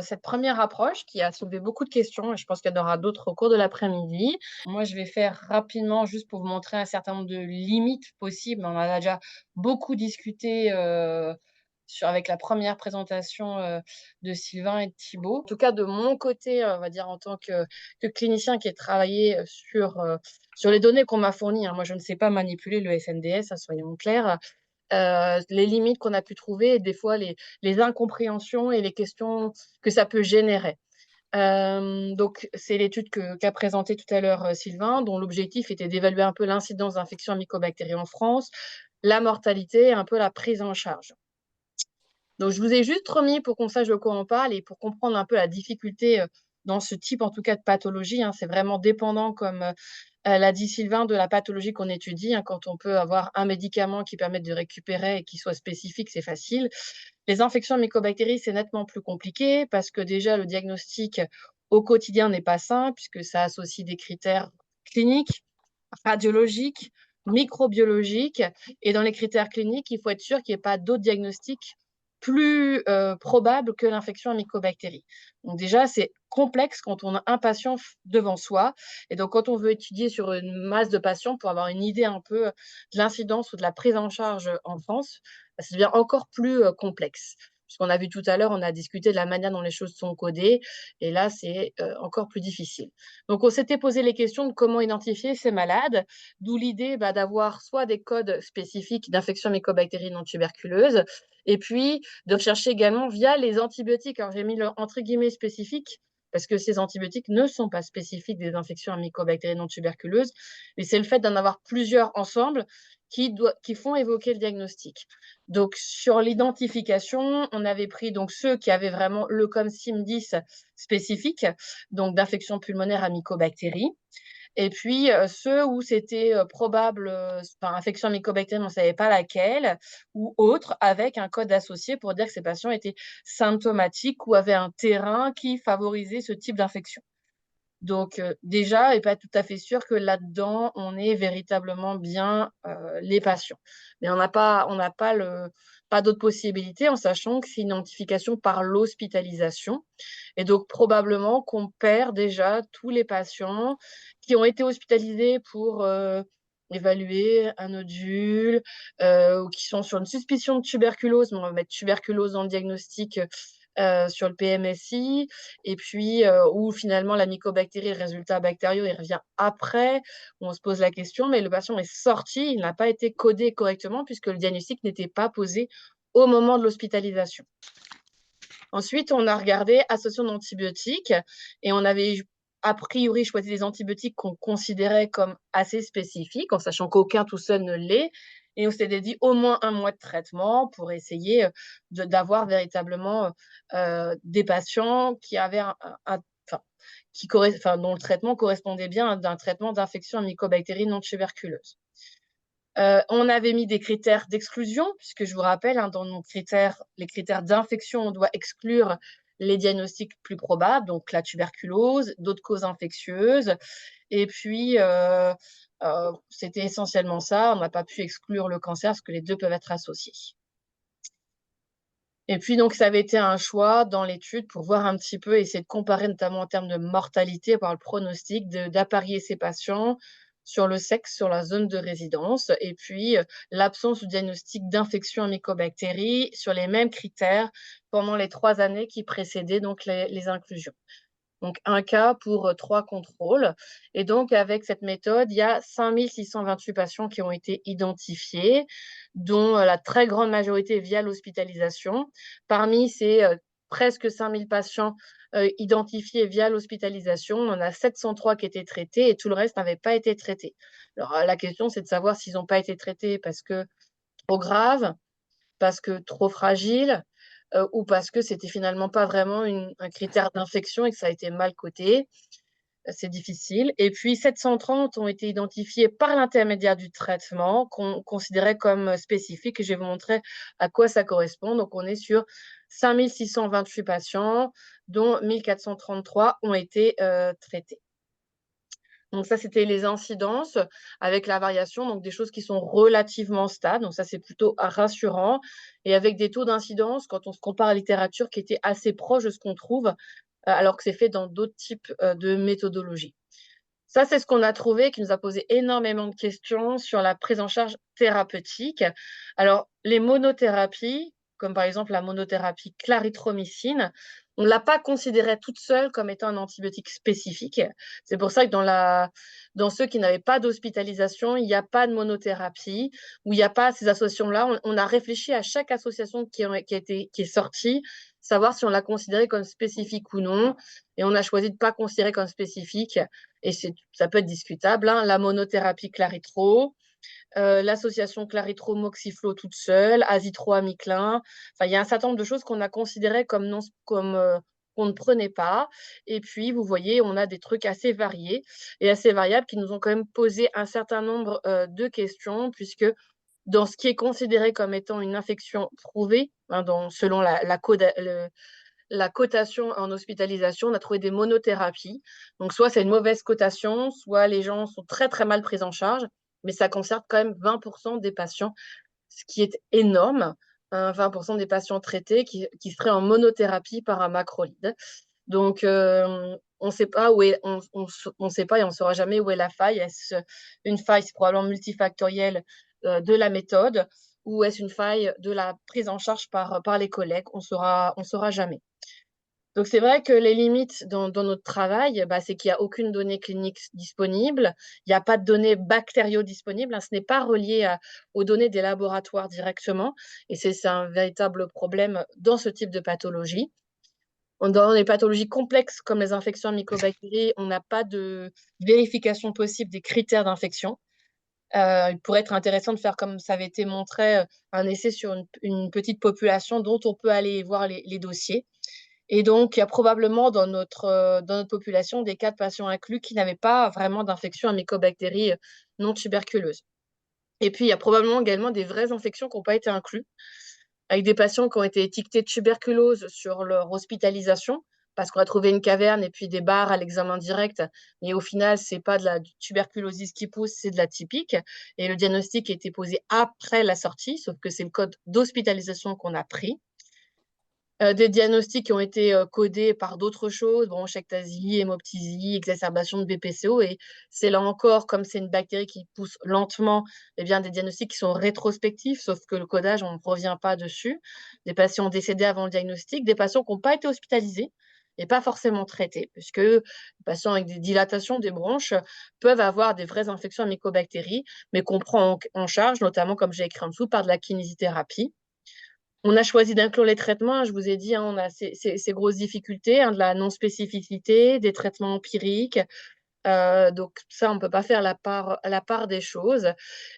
cette première approche qui a soulevé beaucoup de questions et je pense qu'il y en aura d'autres au cours de l'après-midi. Moi, je vais faire rapidement juste pour vous montrer un certain nombre de limites possibles. On en a déjà beaucoup discuté avec la première présentation de Sylvain et de Thibaut. En tout cas, de mon côté, on va dire en tant que clinicien qui ai travaillé sur les données qu'on m'a fournies, hein. Moi, je ne sais pas manipuler le SNDS, soyons clairs. Les limites qu'on a pu trouver et des fois les incompréhensions et les questions que ça peut générer. Donc, c'est l'étude qu'a présentée tout à l'heure Sylvain, dont l'objectif était d'évaluer un peu l'incidence d'infection à mycobactéries en France, la mortalité et un peu la prise en charge. Donc, je vous ai juste remis pour qu'on sache de quoi on parle et pour comprendre un peu la difficulté dans ce type, en tout cas, de pathologie. Hein. C'est vraiment dépendant comme l'a dit Sylvain, de la pathologie qu'on étudie. Hein, quand on peut avoir un médicament qui permette de récupérer et qui soit spécifique, c'est facile. Les infections à mycobactéries, c'est nettement plus compliqué parce que déjà, le diagnostic au quotidien n'est pas simple puisque ça associe des critères cliniques, radiologiques, microbiologiques. Et dans les critères cliniques, il faut être sûr qu'il n'y ait pas d'autres diagnostics plus probables que l'infection à mycobactéries. Donc déjà, c'est complexe quand on a un patient devant soi. Et donc, quand on veut étudier sur une masse de patients pour avoir une idée un peu de l'incidence ou de la prise en charge en France, ça devient encore plus complexe. Puisqu'on a vu tout à l'heure, on a discuté de la manière dont les choses sont codées, et là, c'est encore plus difficile. Donc, on s'était posé les questions de comment identifier ces malades, d'où l'idée d'avoir soit des codes spécifiques d'infection mycobactérie non tuberculeuse, et puis de rechercher également via les antibiotiques. Alors, j'ai mis le entre guillemets spécifiques, parce que ces antibiotiques ne sont pas spécifiques des infections à mycobactéries non tuberculeuses, mais c'est le fait d'en avoir plusieurs ensemble qui font évoquer le diagnostic. Donc, sur l'identification, on avait pris donc ceux qui avaient vraiment le COM-SIM10 spécifique, donc d'infection pulmonaire à mycobactéries. Et puis, ceux où c'était probable, infection à mycobactéries, on ne savait pas laquelle, ou autre, avec un code associé pour dire que ces patients étaient symptomatiques ou avaient un terrain qui favorisait ce type d'infection. Donc, déjà, et pas tout à fait sûr que là-dedans, on ait véritablement bien les patients. Mais on n'a pas d'autres possibilités en sachant que c'est une identification par l'hospitalisation. Et donc, probablement qu'on perd déjà tous les patients qui ont été hospitalisés pour évaluer un nodule ou qui sont sur une suspicion de tuberculose, mais on va mettre tuberculose dans le diagnostic sur le PMSI, et puis où finalement la mycobactérie, le résultat bactériaux, il revient après, où on se pose la question, mais le patient est sorti, il n'a pas été codé correctement puisque le diagnostic n'était pas posé au moment de l'hospitalisation. Ensuite, on a regardé association d'antibiotiques et on avait a priori choisi des antibiotiques qu'on considérait comme assez spécifiques, en sachant qu'aucun tout seul ne l'est. Et on s'était dit au moins 1 mois de traitement pour essayer d'avoir véritablement des patients qui avaient dont le traitement correspondait bien à un traitement d'infection à mycobactéries non tuberculeuses. On avait mis des critères d'exclusion, puisque je vous rappelle, dans les critères d'infection, on doit exclure les diagnostics plus probables, donc la tuberculose, d'autres causes infectieuses. Et puis, c'était essentiellement ça. On n'a pas pu exclure le cancer, parce que les deux peuvent être associés. Et puis, donc, ça avait été un choix dans l'étude pour voir un petit peu, essayer de comparer, notamment en termes de mortalité, par le pronostic, d'apparier ces patients sur le sexe, sur la zone de résidence, et puis l'absence de diagnostic d'infection à mycobactéries sur les mêmes critères pendant les 3 années qui précédaient donc les inclusions. Donc, un cas pour 3 contrôles. Et donc, avec cette méthode, il y a 5628 patients qui ont été identifiés, dont la très grande majorité via l'hospitalisation. Parmi ces presque 5000 patients identifiés via l'hospitalisation, on en a 703 qui étaient traités et tout le reste n'avait pas été traité. Alors, la question, c'est de savoir s'ils n'ont pas été traités parce que trop grave, parce que trop fragile, ou parce que c'était finalement pas vraiment un critère d'infection et que ça a été mal coté. C'est difficile. Et puis 730 ont été identifiés par l'intermédiaire du traitement, qu'on considérait comme spécifique, et je vais vous montrer à quoi ça correspond. Donc on est sur 5628 patients, dont 1433 ont été traités. Donc ça, c'était les incidences avec la variation, donc des choses qui sont relativement stables. Donc ça, c'est plutôt rassurant. Et avec des taux d'incidence, quand on se compare à la littérature, qui était assez proche de ce qu'on trouve, alors que c'est fait dans d'autres types de méthodologies. Ça, c'est ce qu'on a trouvé, qui nous a posé énormément de questions sur la prise en charge thérapeutique. Alors, les monothérapies, comme par exemple la monothérapie clarithromycine, on ne l'a pas considérée toute seule comme étant un antibiotique spécifique. C'est pour ça que dans ceux qui n'avaient pas d'hospitalisation, il n'y a pas de monothérapie, où il n'y a pas ces associations-là. On a réfléchi à chaque association qui est sortie, savoir si on l'a considérée comme spécifique ou non. Et on a choisi de ne pas considérer comme spécifique. Et ça peut être discutable. La monothérapie Claritro, l'association Claritro-Moxiflo toute seule, Azithromycin. Enfin, il y a un certain nombre de choses qu'on a considérées comme qu'on ne prenait pas. Et puis, vous voyez, on a des trucs assez variés et assez variables qui nous ont quand même posé un certain nombre de questions, puisque dans ce qui est considéré comme étant une infection prouvée, hein, selon la cotation en hospitalisation, on a trouvé des monothérapies. Donc, soit c'est une mauvaise cotation, soit les gens sont très, très mal pris en charge, mais ça concerne quand même 20% des patients, ce qui est énorme. 20% des patients traités qui seraient en monothérapie par un macrolide. Donc, on ne sait pas on sait pas et on ne saura jamais où est la faille. Est-ce une faille, c'est probablement multifactorielle de la méthode, ou est-ce une faille de la prise en charge par les collègues? On saura jamais. Donc, c'est vrai que les limites dans notre travail, bah, c'est qu'il n'y a aucune donnée clinique disponible, il n'y a pas de données bactériaux disponibles, hein, ce n'est pas relié aux données des laboratoires directement, et c'est un véritable problème dans ce type de pathologie. Dans les pathologies complexes comme les infections à mycobactéries, on n'a pas de vérification possible des critères d'infection. Il pourrait être intéressant de faire, comme ça avait été montré, un essai sur une petite population dont on peut aller voir les dossiers. Et donc, il y a probablement dans notre population des cas de patients inclus qui n'avaient pas vraiment d'infection à mycobactéries non tuberculeuses. Et puis, il y a probablement également des vraies infections qui n'ont pas été incluses, avec des patients qui ont été étiquetés de tuberculose sur leur hospitalisation, parce qu'on a trouvé une caverne et puis des barres à l'examen direct, mais au final, c'est pas de la tuberculosis qui pousse, c'est de la typique. Et le diagnostic a été posé après la sortie, sauf que c'est le code d'hospitalisation qu'on a pris. Des diagnostics qui ont été codés par d'autres choses, bronchiectasie, hémoptysie, exacerbation de BPCO, et c'est là encore, comme c'est une bactérie qui pousse lentement, eh bien, des diagnostics qui sont rétrospectifs, sauf que le codage, on ne revient pas dessus. Des patients décédés avant le diagnostic, des patients qui n'ont pas été hospitalisés et pas forcément traités, puisque les patients avec des dilatations des bronches peuvent avoir des vraies infections à mycobactéries, mais qu'on prend en charge, notamment, comme j'ai écrit en dessous, par de la kinésithérapie. On a choisi d'inclure les traitements, je vous ai dit, hein, on a ces grosses difficultés, hein, de la non-spécificité, des traitements empiriques. Donc ça, on ne peut pas faire la part des choses.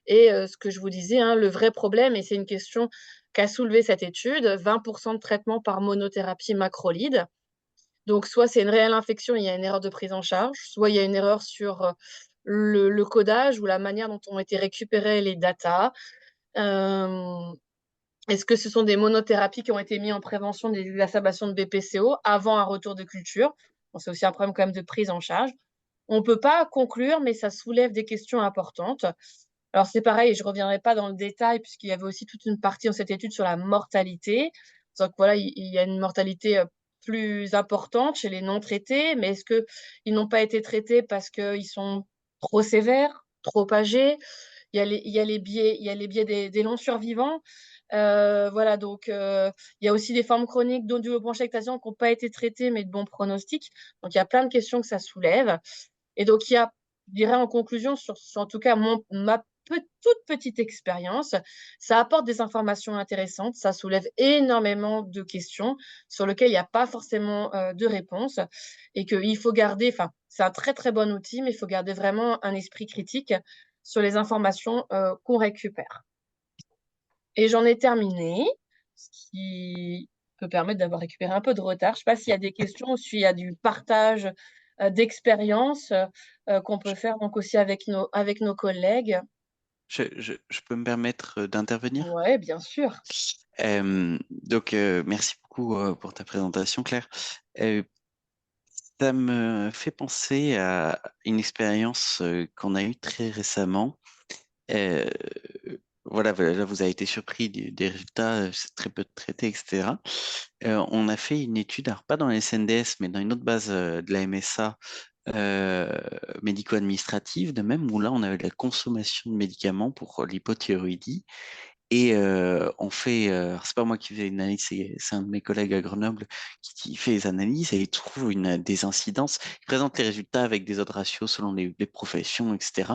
Et ce que je vous disais, hein, le vrai problème, et c'est une question qu'a soulevé cette étude, 20% de traitement par monothérapie macrolide. Donc soit c'est une réelle infection, il y a une erreur de prise en charge, soit il y a une erreur sur le codage ou la manière dont ont été récupérées les datas. Est-ce que ce sont des monothérapies qui ont été mises en prévention des exacerbations de BPCO avant un retour de culture? Bon, c'est aussi un problème quand même de prise en charge. On ne peut pas conclure, mais ça soulève des questions importantes. Alors c'est pareil, je ne reviendrai pas dans le détail puisqu'il y avait aussi toute une partie dans cette étude sur la mortalité. Donc voilà, il y a une mortalité plus importante chez les non traités, mais est-ce qu'ils n'ont pas été traités parce qu'ils sont trop sévères, trop âgés? Il y a les biais des longs survivants. Voilà, donc il y a aussi des formes chroniques d'audioneuroprojection qui n'ont pas été traitées, mais de bons pronostics. Donc, il y a plein de questions que ça soulève. Et donc, il y a, je dirais en conclusion, sur en tout cas ma toute petite expérience, ça apporte des informations intéressantes, ça soulève énormément de questions sur lesquelles il n'y a pas forcément de réponse, et qu'il faut garder, enfin, c'est un très très bon outil, mais il faut garder vraiment un esprit critique sur les informations qu'on récupère. Et j'en ai terminé, ce qui peut permettre d'avoir récupéré un peu de retard. Je ne sais pas s'il y a des questions ou s'il y a du partage d'expérience qu'on peut faire donc aussi avec nos collègues. Je peux me permettre d'intervenir? Oui, bien sûr. Donc, merci beaucoup pour ta présentation, Claire. Ça me fait penser à une expérience qu'on a eue très récemment. Euh, voilà, là, vous avez été surpris des résultats, c'est très peu traités, etc. On a fait une étude, alors pas dans les SNDS, mais dans une autre base de la MSA médico-administrative, de même, où là, on avait la consommation de médicaments pour l'hypothyroïdie. Et on fait, c'est pas moi qui fais une analyse, c'est un de mes collègues à Grenoble qui fait les analyses et il trouve des incidences. Il présente les résultats avec des odds ratios selon les professions, etc.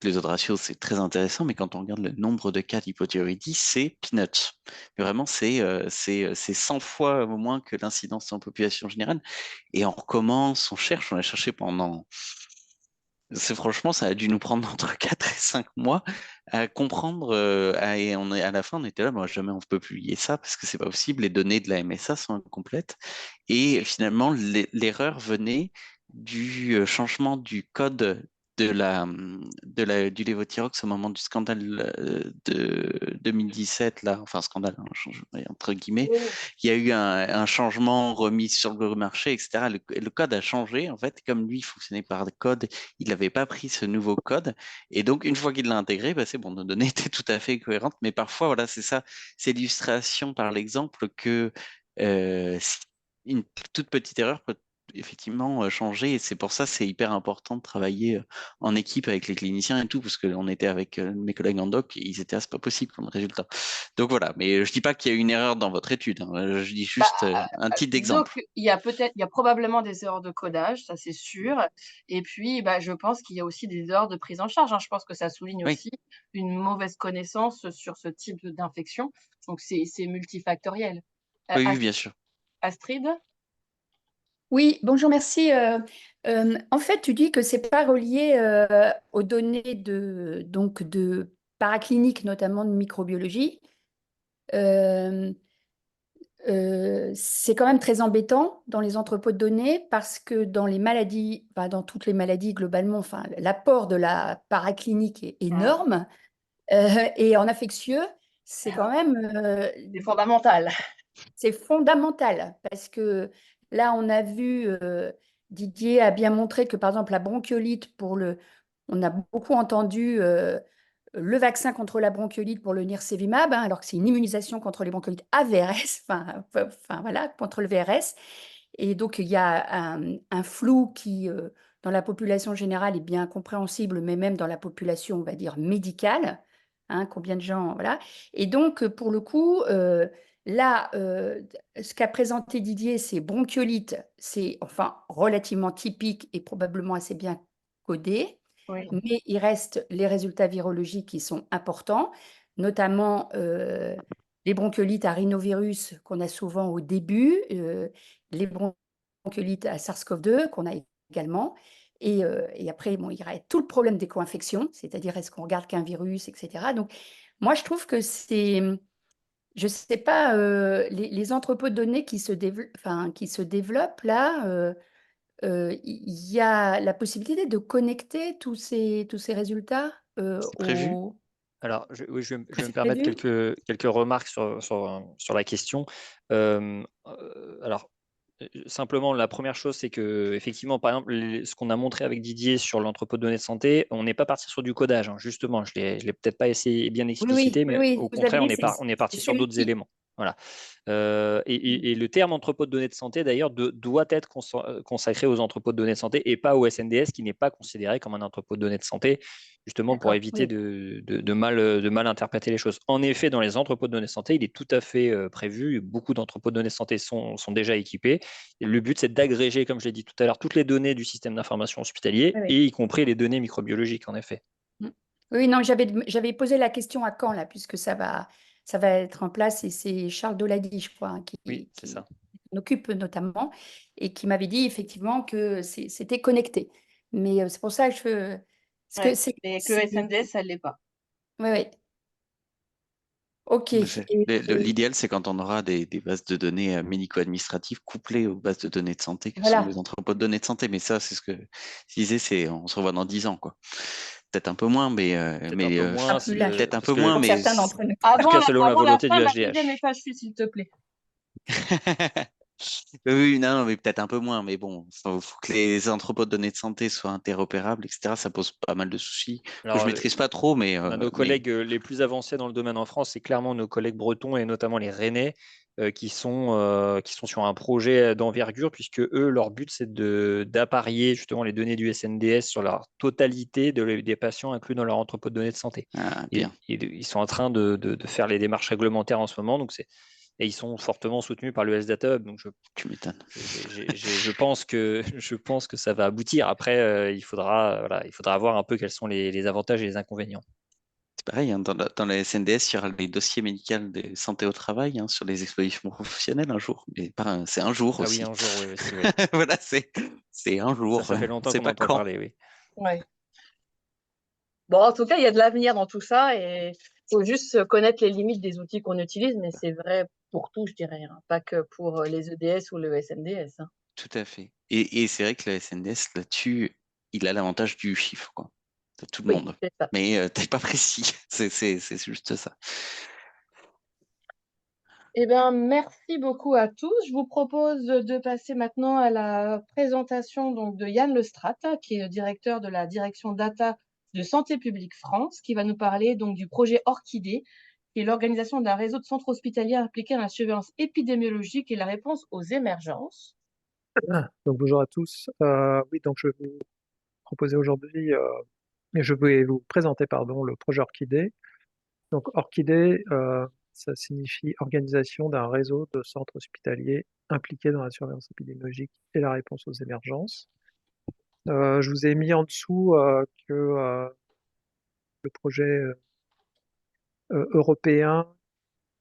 Les odds ratios, c'est très intéressant, mais quand on regarde le nombre de cas d'hypothyroïdie, c'est peanuts. Mais vraiment, c'est 100 fois moins que l'incidence en population générale. Et on recommence, on cherche, on a cherché pendant franchement, ça a dû nous prendre entre 4 et 5 mois à comprendre. Et à la fin, on était là, moi, jamais on peut publier ça parce que c'est pas possible. Les données de la MSA sont incomplètes. Et finalement, l'erreur venait du changement du code du lévothyrox au moment du scandale de 2017, là, enfin scandale, hein, entre guillemets. Oui. Il y a eu un changement remis sur le marché, etc. Le code a changé, en fait, comme lui fonctionnait par code, il n'avait pas pris ce nouveau code. Et donc, une fois qu'il l'a intégré, bah, c'est bon, nos données étaient tout à fait cohérentes. Mais parfois, voilà, c'est ça, c'est l'illustration par l'exemple que une toute petite erreur peut effectivement changer. Et c'est pour ça c'est hyper important de travailler en équipe avec les cliniciens et tout, parce qu'on était avec mes collègues en doc et ils étaient c'est pas possible comme résultat. Donc voilà, mais je dis pas qu'il y a une erreur dans votre étude, hein. Je dis juste un titre Disons d'exemple. qu'il y a probablement des erreurs de codage, ça c'est sûr. Et puis, je pense qu'il y a aussi des erreurs de prise en charge, hein. Je pense que ça souligne Oui, aussi une mauvaise connaissance sur ce type d'infection. Donc c'est multifactoriel. oui, oui, bien sûr. Astrid? Oui, bonjour, merci. En fait, tu dis que c'est pas relié aux données de paraclinique, notamment de microbiologie. Euh, c'est quand même très embêtant dans les entrepôts de données parce que dans les maladies, dans toutes les maladies globalement, enfin, l'apport de la paraclinique est énorme. Et en infectieux, c'est quand même C'est fondamental. c'est fondamental parce que là, on a vu, Didier a bien montré que par exemple la bronchiolite on a beaucoup entendu le vaccin contre la bronchiolite pour le nirsevimab, hein, alors que c'est une immunisation contre les bronchiolites à VRS, enfin voilà, contre le VRS. Et donc il y a un flou qui, dans la population générale, est bien compréhensible, mais même dans la population, on va dire, médicale, hein, combien de gens, voilà. Et donc, pour le coup, là, ce qu'a présenté Didier, c'est bronchiolite, c'est enfin relativement typique et probablement assez bien codé, Oui. mais il reste les résultats virologiques qui sont importants, notamment les bronchiolites à rhinovirus qu'on a souvent au début, les bronchiolites à SARS-CoV-2 qu'on a également. Et après, bon, il y a tout le problème des co-infections, c'est-à-dire est-ce qu'on regarde qu'un virus, etc. Donc, moi, je trouve que c'est, je ne sais pas, les entrepôts de données qui se développent là, il y a la possibilité de connecter tous ces résultats C'est prévu. Alors, oui, je vais me c'est permettre prévu. quelques remarques sur la question. Alors, simplement, la première chose, c'est que, effectivement, par exemple, ce qu'on a montré avec Didier sur l'entrepôt de données de santé, on n'est pas parti sur du codage, hein, justement. Je ne l'ai peut-être pas essayé bien explicité, mais au Vous contraire, avez on dit, est parti sur d'autres sélectif. éléments. Voilà. Et le terme entrepôt de données de santé, d'ailleurs, doit être consacré aux entrepôts de données de santé et pas au SNDS, qui n'est pas considéré comme un entrepôt de données de santé, justement pour D'accord, éviter oui. de mal interpréter les choses. En effet, dans les entrepôts de données de santé, il est tout à fait prévu. Beaucoup d'entrepôts de données de santé sont déjà équipés. Et le but, c'est d'agréger, comme je l'ai dit tout à l'heure, toutes les données du système d'information hospitalier, Oui, oui. et y compris les données microbiologiques, en effet. Oui, non, j'avais posé la question à Caen, là, puisque ça va être en place, et c'est Charles Dolady, je crois, hein, Oui, c'est qui ça. s'en occupe notamment, et qui m'avait dit effectivement que c'était connecté. Mais c'est pour ça que parce que Mais que SNDS, ça ne l'est pas. Oui, oui. Ok. L'idéal, c'est quand on aura des bases de données médico-administratives couplées aux bases de données de santé que sont Voilà. les entrepôts de données de santé. Mais ça, c'est ce que je disais, on se revoit dans 10 ans, quoi. Peut-être un peu moins, mais moins, plus large. peut-être un peu parce que moins, Pour mais certains d'entre nous. En tout cas, selon la Avant la volonté fin du de la HDH. deuxième FHU, s'il te plaît. oui, non, mais peut-être un peu moins, mais bon, il faut que les entrepôts de données de santé soient interopérables, etc. Ça pose pas mal de soucis que je Alors, maîtrise pas trop, mais nos collègues les plus avancés dans le domaine en France, c'est clairement nos collègues bretons et notamment les Rennais qui sont sur un projet d'envergure, puisque eux, leur but, c'est d'apparier justement les données du SNDS sur la totalité des patients inclus dans leur entrepôt de données de santé. bien. Ils sont en train de faire les démarches réglementaires en ce moment, et ils sont fortement soutenus par le SData Hub. Donc Tu m'étonnes. je pense que ça va aboutir. Après, il faudra voir un peu quels sont les avantages et les inconvénients. C'est pareil, hein, dans la SNDS, il y aura les dossiers médicaux de santé au travail sur les expositions professionnelles un jour. Mais c'est un jour Ah aussi. oui, un jour, oui, aussi, oui. Voilà, c'est un jour. Ça fait longtemps C'est qu'on pas entend quand. parler, oui. Ouais. Bon, en tout cas, il y a de l'avenir dans tout ça et il faut juste connaître les limites des outils qu'on utilise, mais c'est vrai pour tout, je dirais, hein, pas que pour les EDS ou le SNDS. Hein. Tout à fait. Et c'est vrai que le SNDS, là-dessus, il a l'avantage du chiffre, quoi. De tout le Oui, monde. c'est ça. Mais t'es pas précis. C'est juste ça. Eh bien, merci beaucoup à tous. Je vous propose de passer maintenant à la présentation donc, de Yann Lestrate, qui est le directeur de la direction data de Santé publique France, qui va nous parler donc, du projet Orchidée, qui est l'organisation d'un réseau de centres hospitaliers impliqués dans la surveillance épidémiologique et la réponse aux émergences. Donc bonjour à tous. Oui, donc je vais vous proposer aujourd'hui, je vais vous présenter pardon, le projet Orchidée. Donc Orchidée, ça signifie organisation d'un réseau de centres hospitaliers impliqués dans la surveillance épidémiologique et la réponse aux émergences. Je vous ai mis en dessous que le projet européen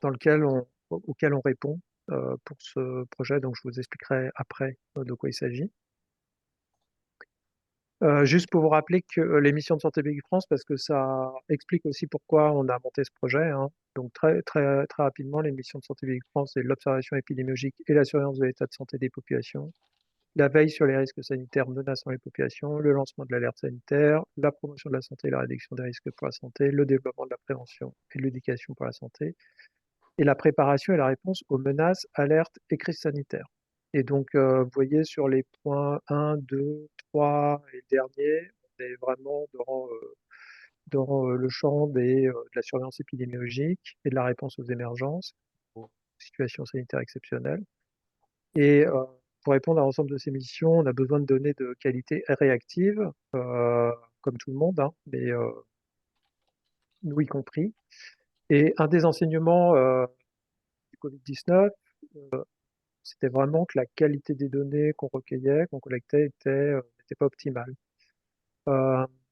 auquel on répond pour ce projet, donc je vous expliquerai après de quoi il s'agit. Juste pour vous rappeler que les missions de Santé publique France, parce que ça explique aussi pourquoi on a monté ce projet. Hein. Donc très rapidement, les missions de Santé publique France, c'est l'observation épidémiologique et la surveillance de l'état de santé des populations, la veille sur les risques sanitaires menaçant les populations, le lancement de l'alerte sanitaire, la promotion de la santé et la réduction des risques pour la santé, le développement de la prévention et de l'éducation pour la santé, et la préparation et la réponse aux menaces, alertes et crises sanitaires. Et donc, vous voyez sur les points 1, 2, 3 et le dernier, on est vraiment dans le champ de la surveillance épidémiologique et de la réponse aux émergences, aux situations sanitaires exceptionnelles. Et pour répondre à l'ensemble de ces missions, on a besoin de données de qualité réactive, comme tout le monde, hein, mais nous y compris. Et un des enseignements du Covid-19, c'était vraiment que la qualité des données qu'on recueillait, qu'on collectait, n'était pas optimale.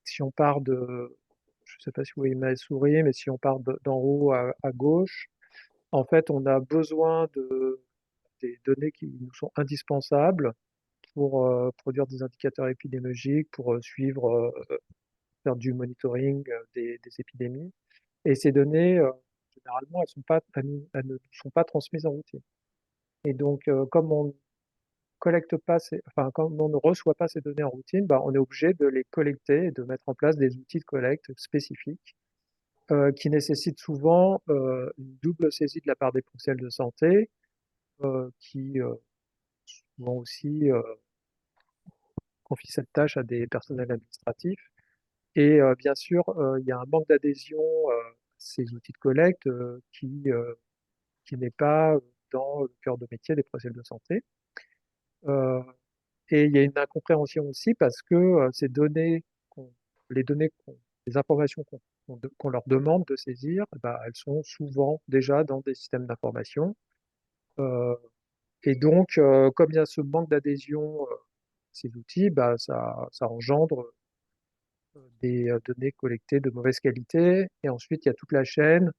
Si on part je ne sais pas si vous voyez ma souris, mais si on part d'en haut à gauche, en fait, on a besoin des données qui nous sont indispensables pour produire des indicateurs épidémiologiques, pour faire du monitoring des épidémies. Et ces données, généralement, elles ne sont pas transmises en routine. Et donc, comme on collecte pas comme on ne reçoit pas ces données en routine, bah, on est obligé de les collecter et de mettre en place des outils de collecte spécifiques qui nécessitent souvent une double saisie de la part des professionnels de santé, qui souvent aussi confient cette tâche à des personnels administratifs. Et bien sûr, il y a un manque d'adhésion à ces outils de collecte qui n'est pas dans le cœur de métier des professionnels de santé. Et il y a une incompréhension aussi parce que ces données, les données, les informations qu'on leur demande de saisir, bah, elles sont souvent déjà dans des systèmes d'information. Et donc, comme il y a ce manque d'adhésion à ces outils, bah, ça engendre des données collectées de mauvaise qualité. Et ensuite, il y a toute la chaîne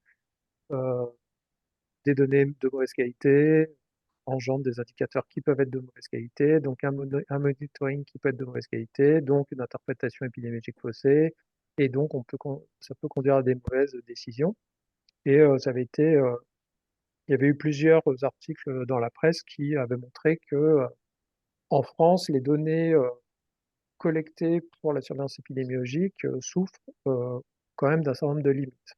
des données de mauvaise qualité engendre des indicateurs qui peuvent être de mauvaise qualité, donc un monitoring qui peut être de mauvaise qualité, donc une interprétation épidémiologique faussée, et donc ça peut conduire à des mauvaises décisions. Et il y avait eu plusieurs articles dans la presse qui avaient montré que en France, les données collectées pour la surveillance épidémiologique souffrent quand même d'un certain nombre de limites.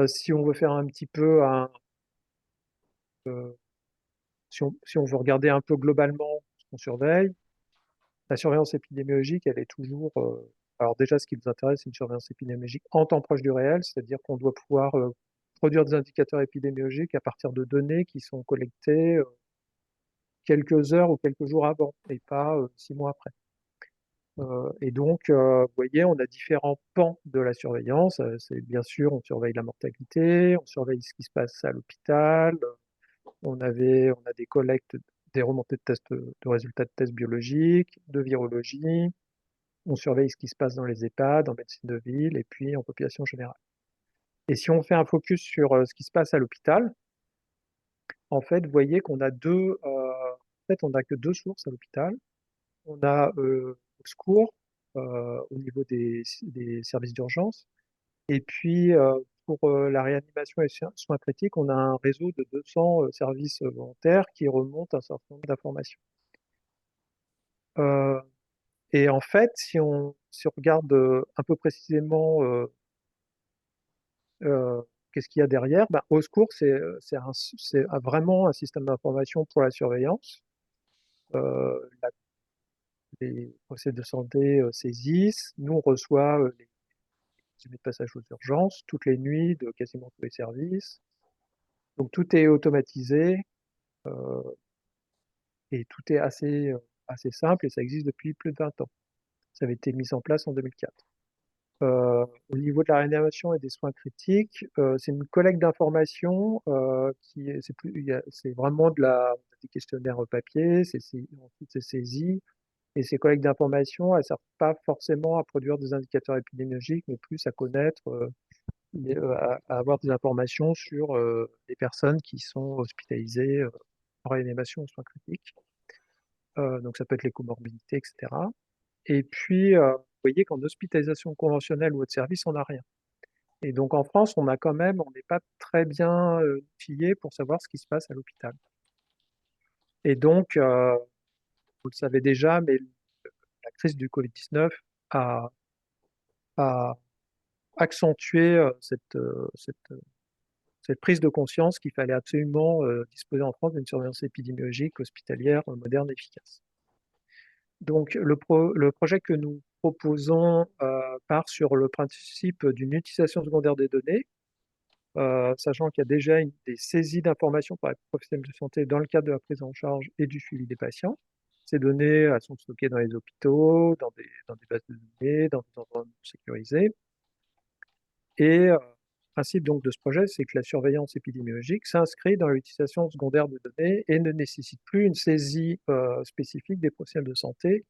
Si on veut faire un petit peu si on veut regarder un peu globalement ce qu'on surveille, la surveillance épidémiologique, elle est toujours. Alors, déjà, ce qui nous intéresse, c'est une surveillance épidémiologique en temps proche du réel, c'est-à-dire qu'on doit pouvoir produire des indicateurs épidémiologiques à partir de données qui sont collectées quelques heures ou quelques jours avant, et pas 6 mois après. Et donc, vous voyez, on a différents pans de la surveillance. C'est bien sûr, on surveille la mortalité, on surveille ce qui se passe à l'hôpital, on a des collectes, des remontées de résultats de tests biologiques, de virologie. On surveille ce qui se passe dans les EHPAD, en médecine de ville et puis en population générale. Et si on fait un focus sur ce qui se passe à l'hôpital, en fait, vous voyez qu'on a on n'a que deux sources à l'hôpital. On a au secours au niveau des services d'urgence. Et puis, pour la réanimation et soins critiques, on a un réseau de 200 services volontaires qui remontent un certain nombre d'informations. Et en fait, si on regarde un peu précisément qu'est-ce qu'il y a derrière, ben, Au Secours, c'est vraiment un système d'information pour la surveillance. Les procès de santé saisissent, nous on reçoit les de passage aux urgences toutes les nuits de quasiment tous les services. Donc tout est automatisé et tout est assez simple et ça existe depuis plus de 20 ans. Ça avait été mis en place en 2004. Au niveau de la réanimation et des soins critiques, c'est une collecte d'informations c'est vraiment des questionnaires papier, ensuite c'est saisi, et ces collectes d'informations, elles ne servent pas forcément à produire des indicateurs épidémiologiques, mais plus à connaître, à avoir des informations sur les personnes qui sont hospitalisées en réanimation ou soins critiques. Donc ça peut être les comorbidités, etc. Et puis, vous voyez qu'en hospitalisation conventionnelle ou autre service, on n'a rien. Et donc en France, on n'est pas très bien outillé pour savoir ce qui se passe à l'hôpital. Et donc, vous le savez déjà, mais la crise du Covid-19 a accentué cette prise de conscience qu'il fallait absolument disposer en France d'une surveillance épidémiologique hospitalière moderne et efficace. Donc le projet que nous proposons part sur le principe d'une utilisation secondaire des données, sachant qu'il y a déjà des saisies d'informations par les professionnels de santé dans le cadre de la prise en charge et du suivi des patients. Ces données elles sont stockées dans les hôpitaux, dans des bases de données, dans des environnements sécurisés. Et le principe donc de ce projet, c'est que la surveillance épidémiologique s'inscrit dans l'utilisation secondaire de données et ne nécessite plus une saisie spécifique des professionnels de santé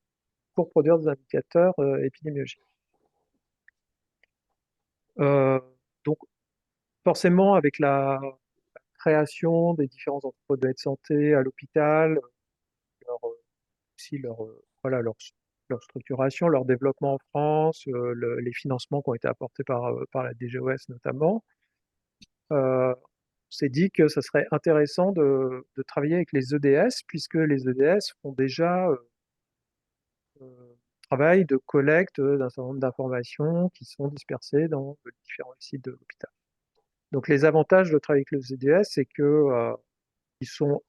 pour produire des indicateurs épidémiologiques. Donc forcément, avec la création des différents entrepôts de santé à l'hôpital, aussi leur structuration, leur développement en France, les financements qui ont été apportés par la DGOS notamment, s'est dit que ça serait intéressant de travailler avec les EDS, puisque les EDS font déjà travail de collecte d'un certain nombre d'informations qui sont dispersées dans les différents sites de l'hôpital. Donc les avantages de travailler avec les EDS, c'est que ils sont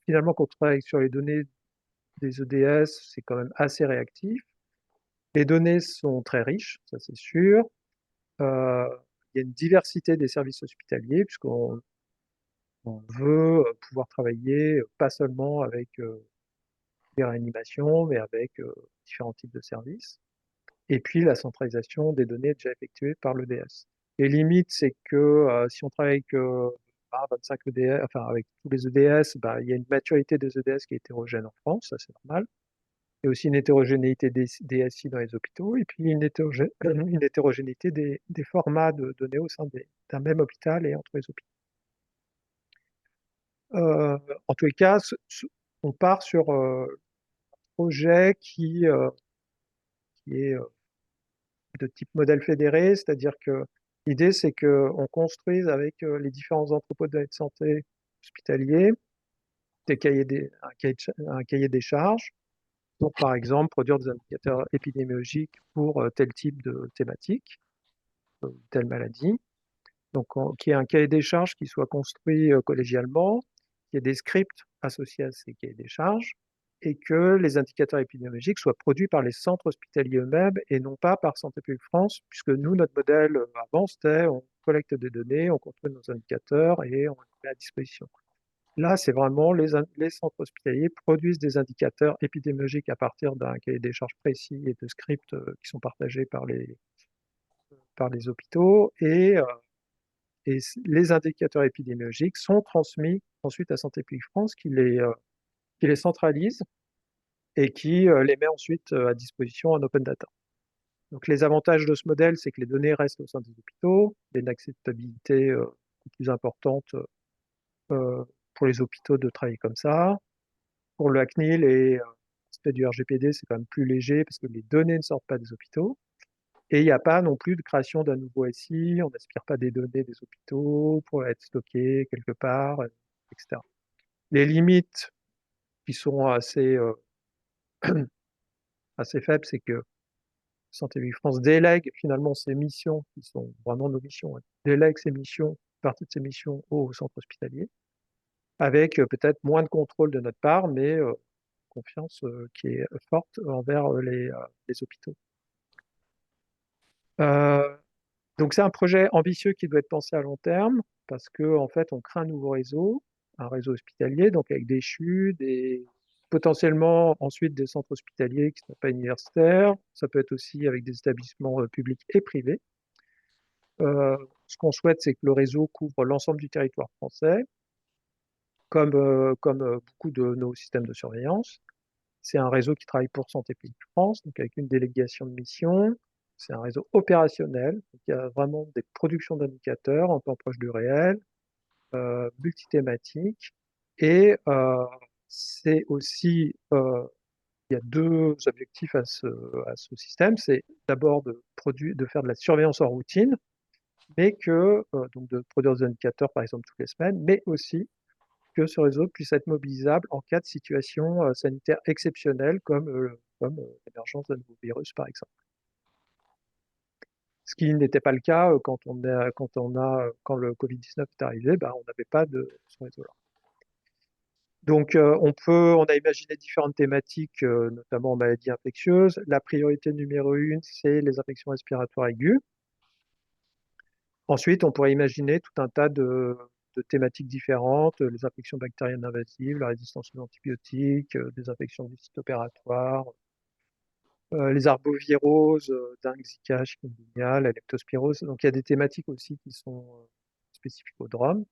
finalement, quand on travaille sur les données des EDS, c'est quand même assez réactif. Les données sont très riches, ça c'est sûr. Il y a une diversité des services hospitaliers, puisqu'on veut pouvoir travailler pas seulement avec des réanimations, mais avec différents types de services. Et puis la centralisation des données déjà effectuées par l'EDS. Les limites, c'est que si on travaille avec 25 EDS, enfin avec tous les EDS, il y a une maturité des EDS qui est hétérogène en France, ça c'est normal. Il y a aussi une hétérogénéité des DSI dans les hôpitaux, et puis une hétérogénéité des formats de données au sein d'un même hôpital et entre les hôpitaux. En tous les cas, on part sur un projet qui est de type modèle fédéré, c'est-à-dire que l'idée, c'est qu'on construise avec les différents entrepôts de santé hospitaliers un cahier des charges pour, par exemple, produire des indicateurs épidémiologiques pour tel type de thématique, telle maladie. Donc, qu'il y ait un cahier des charges qui soit construit collégialement, qu'il y ait des scripts associés à ces cahiers des charges, et que les indicateurs épidémiologiques soient produits par les centres hospitaliers eux-mêmes et non pas par Santé publique France, puisque nous, notre modèle avant, c'était on collecte des données, on construit nos indicateurs et on les met à disposition. Là, c'est vraiment les centres hospitaliers produisent des indicateurs épidémiologiques à partir d'un cahier des charges précis et de scripts qui sont partagés par les hôpitaux, et les indicateurs épidémiologiques sont transmis ensuite à Santé publique France qui les centralise et qui les met ensuite à disposition en open data. Donc les avantages de ce modèle, c'est que les données restent au sein des hôpitaux, il y a une acceptabilité plus importante pour les hôpitaux de travailler comme ça. Pour le CNIL et respect du RGPD, c'est quand même plus léger parce que les données ne sortent pas des hôpitaux. Et il n'y a pas non plus de création d'un nouveau SI, on n'aspire pas des données des hôpitaux pour être stockées quelque part, etc. Les limites qui sont assez faibles, c'est que Santé publique France délègue finalement ses missions, qui sont vraiment nos missions, délègue ses missions, partie de ses missions au centre hospitalier, avec peut-être moins de contrôle de notre part, mais confiance qui est forte envers les hôpitaux. Donc c'est un projet ambitieux qui doit être pensé à long terme, parce que en fait on crée un réseau hospitalier, donc avec des CHU, potentiellement ensuite des centres hospitaliers qui ne sont pas universitaires. Ça peut être aussi avec des établissements publics et privés. Ce qu'on souhaite, c'est que le réseau couvre l'ensemble du territoire français, comme beaucoup de nos systèmes de surveillance. C'est un réseau qui travaille pour Santé publique France, donc avec une délégation de mission. C'est un réseau opérationnel, donc il y a vraiment des productions d'indicateurs en temps proche du réel, multithématiques. Et c'est aussi, il y a deux objectifs à ce système. C'est d'abord de faire de la surveillance en routine, mais donc de produire des indicateurs par exemple toutes les semaines, mais aussi que ce réseau puisse être mobilisable en cas de situation sanitaire exceptionnelle comme l'émergence d'un nouveau virus par exemple. Ce qui n'était pas le cas quand le Covid-19 est arrivé, on n'avait pas de ce réseau-là. Donc on a imaginé différentes thématiques, notamment en maladies infectieuses. La priorité numéro 1, c'est les infections respiratoires aiguës. Ensuite, on pourrait imaginer tout un tas de thématiques différentes, les infections bactériennes invasives, la résistance aux antibiotiques, des infections du site opératoire, les arboviroses, dengue, Zika, chikungunya, la leptospirose. Donc il y a des thématiques aussi qui sont spécifiques au Drôme.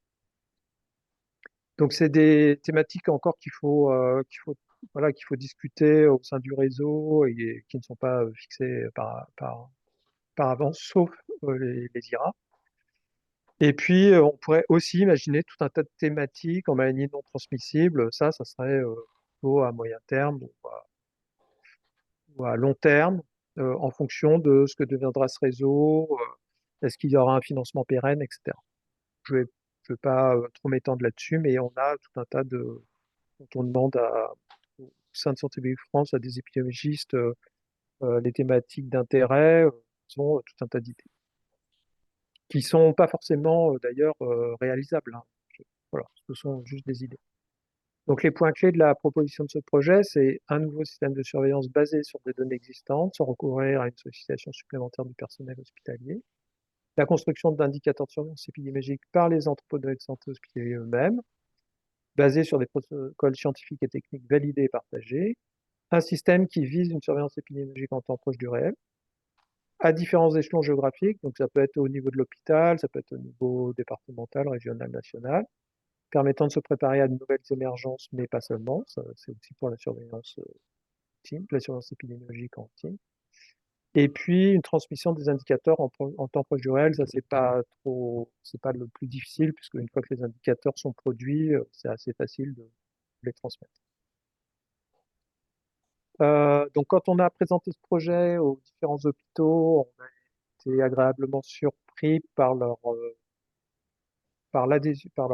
Donc c'est des thématiques encore qu'il faut discuter au sein du réseau et qui ne sont pas fixées par avance, sauf les IRA. Et puis, on pourrait aussi imaginer tout un tas de thématiques en maladies non transmissibles. Ça serait plutôt à moyen terme ou à long terme, en fonction de ce que deviendra ce réseau, est-ce qu'il y aura un financement pérenne, etc. Je vais pas trop m'étendre là-dessus, mais on a tout un tas quand on demande au sein de Santé publique France à des épidémiologistes les thématiques d'intérêt, ils ont tout un tas d'idées qui sont pas forcément d'ailleurs réalisables, hein. Voilà, ce sont juste des idées. Donc les points clés de la proposition de ce projet, c'est un nouveau système de surveillance basé sur des données existantes, sans recourir à une sollicitation supplémentaire du personnel hospitalier, la construction d'indicateurs de surveillance épidémiologique par les anthropologues de santé hospitaliers eux-mêmes, basé sur des protocoles scientifiques et techniques validés et partagés, un système qui vise une surveillance épidémiologique en temps proche du réel, à différents échelons géographiques, donc ça peut être au niveau de l'hôpital, ça peut être au niveau départemental, régional, national, permettant de se préparer à de nouvelles émergences, mais pas seulement, c'est aussi pour la surveillance la surveillance épidémiologique en team. Et puis une transmission des indicateurs en temps proche du réel, ça c'est pas le plus difficile, puisque une fois que les indicateurs sont produits, c'est assez facile de les transmettre. Donc quand on a présenté ce projet aux différents hôpitaux, on a été agréablement surpris par leur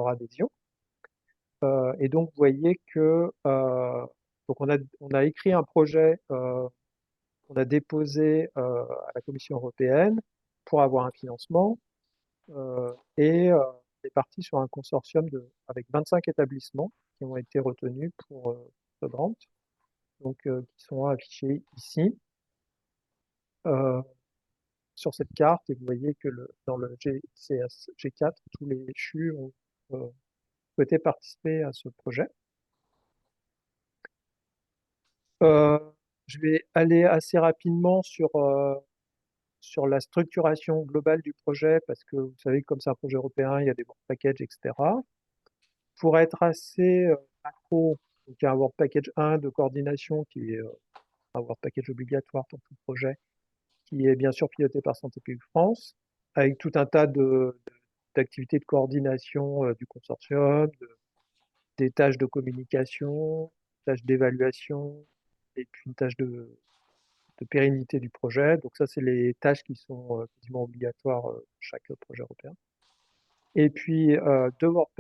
adhésion. Et donc vous voyez que donc on a écrit un projet qu'on a déposé à la Commission européenne pour avoir un financement et on est parti sur un consortium avec 25 établissements qui ont été retenus pour ce grant, donc qui sont affichés ici sur cette carte. Et vous voyez que dans le G4, tous les CHU ont souhaité participer à ce projet. Je vais aller assez rapidement sur la structuration globale du projet, parce que vous savez, comme c'est un projet européen, il y a des work packages, etc. Pour être assez macro, donc il y a un work package 1 de coordination qui est un work package obligatoire pour tout projet, qui est bien sûr piloté par Santé publique France, avec tout un tas d'activités de coordination du consortium, des tâches de communication, tâches d'évaluation, et puis une tâche de pérennité du projet. Donc ça, c'est les tâches qui sont quasiment obligatoires chaque projet européen. Et puis deux Work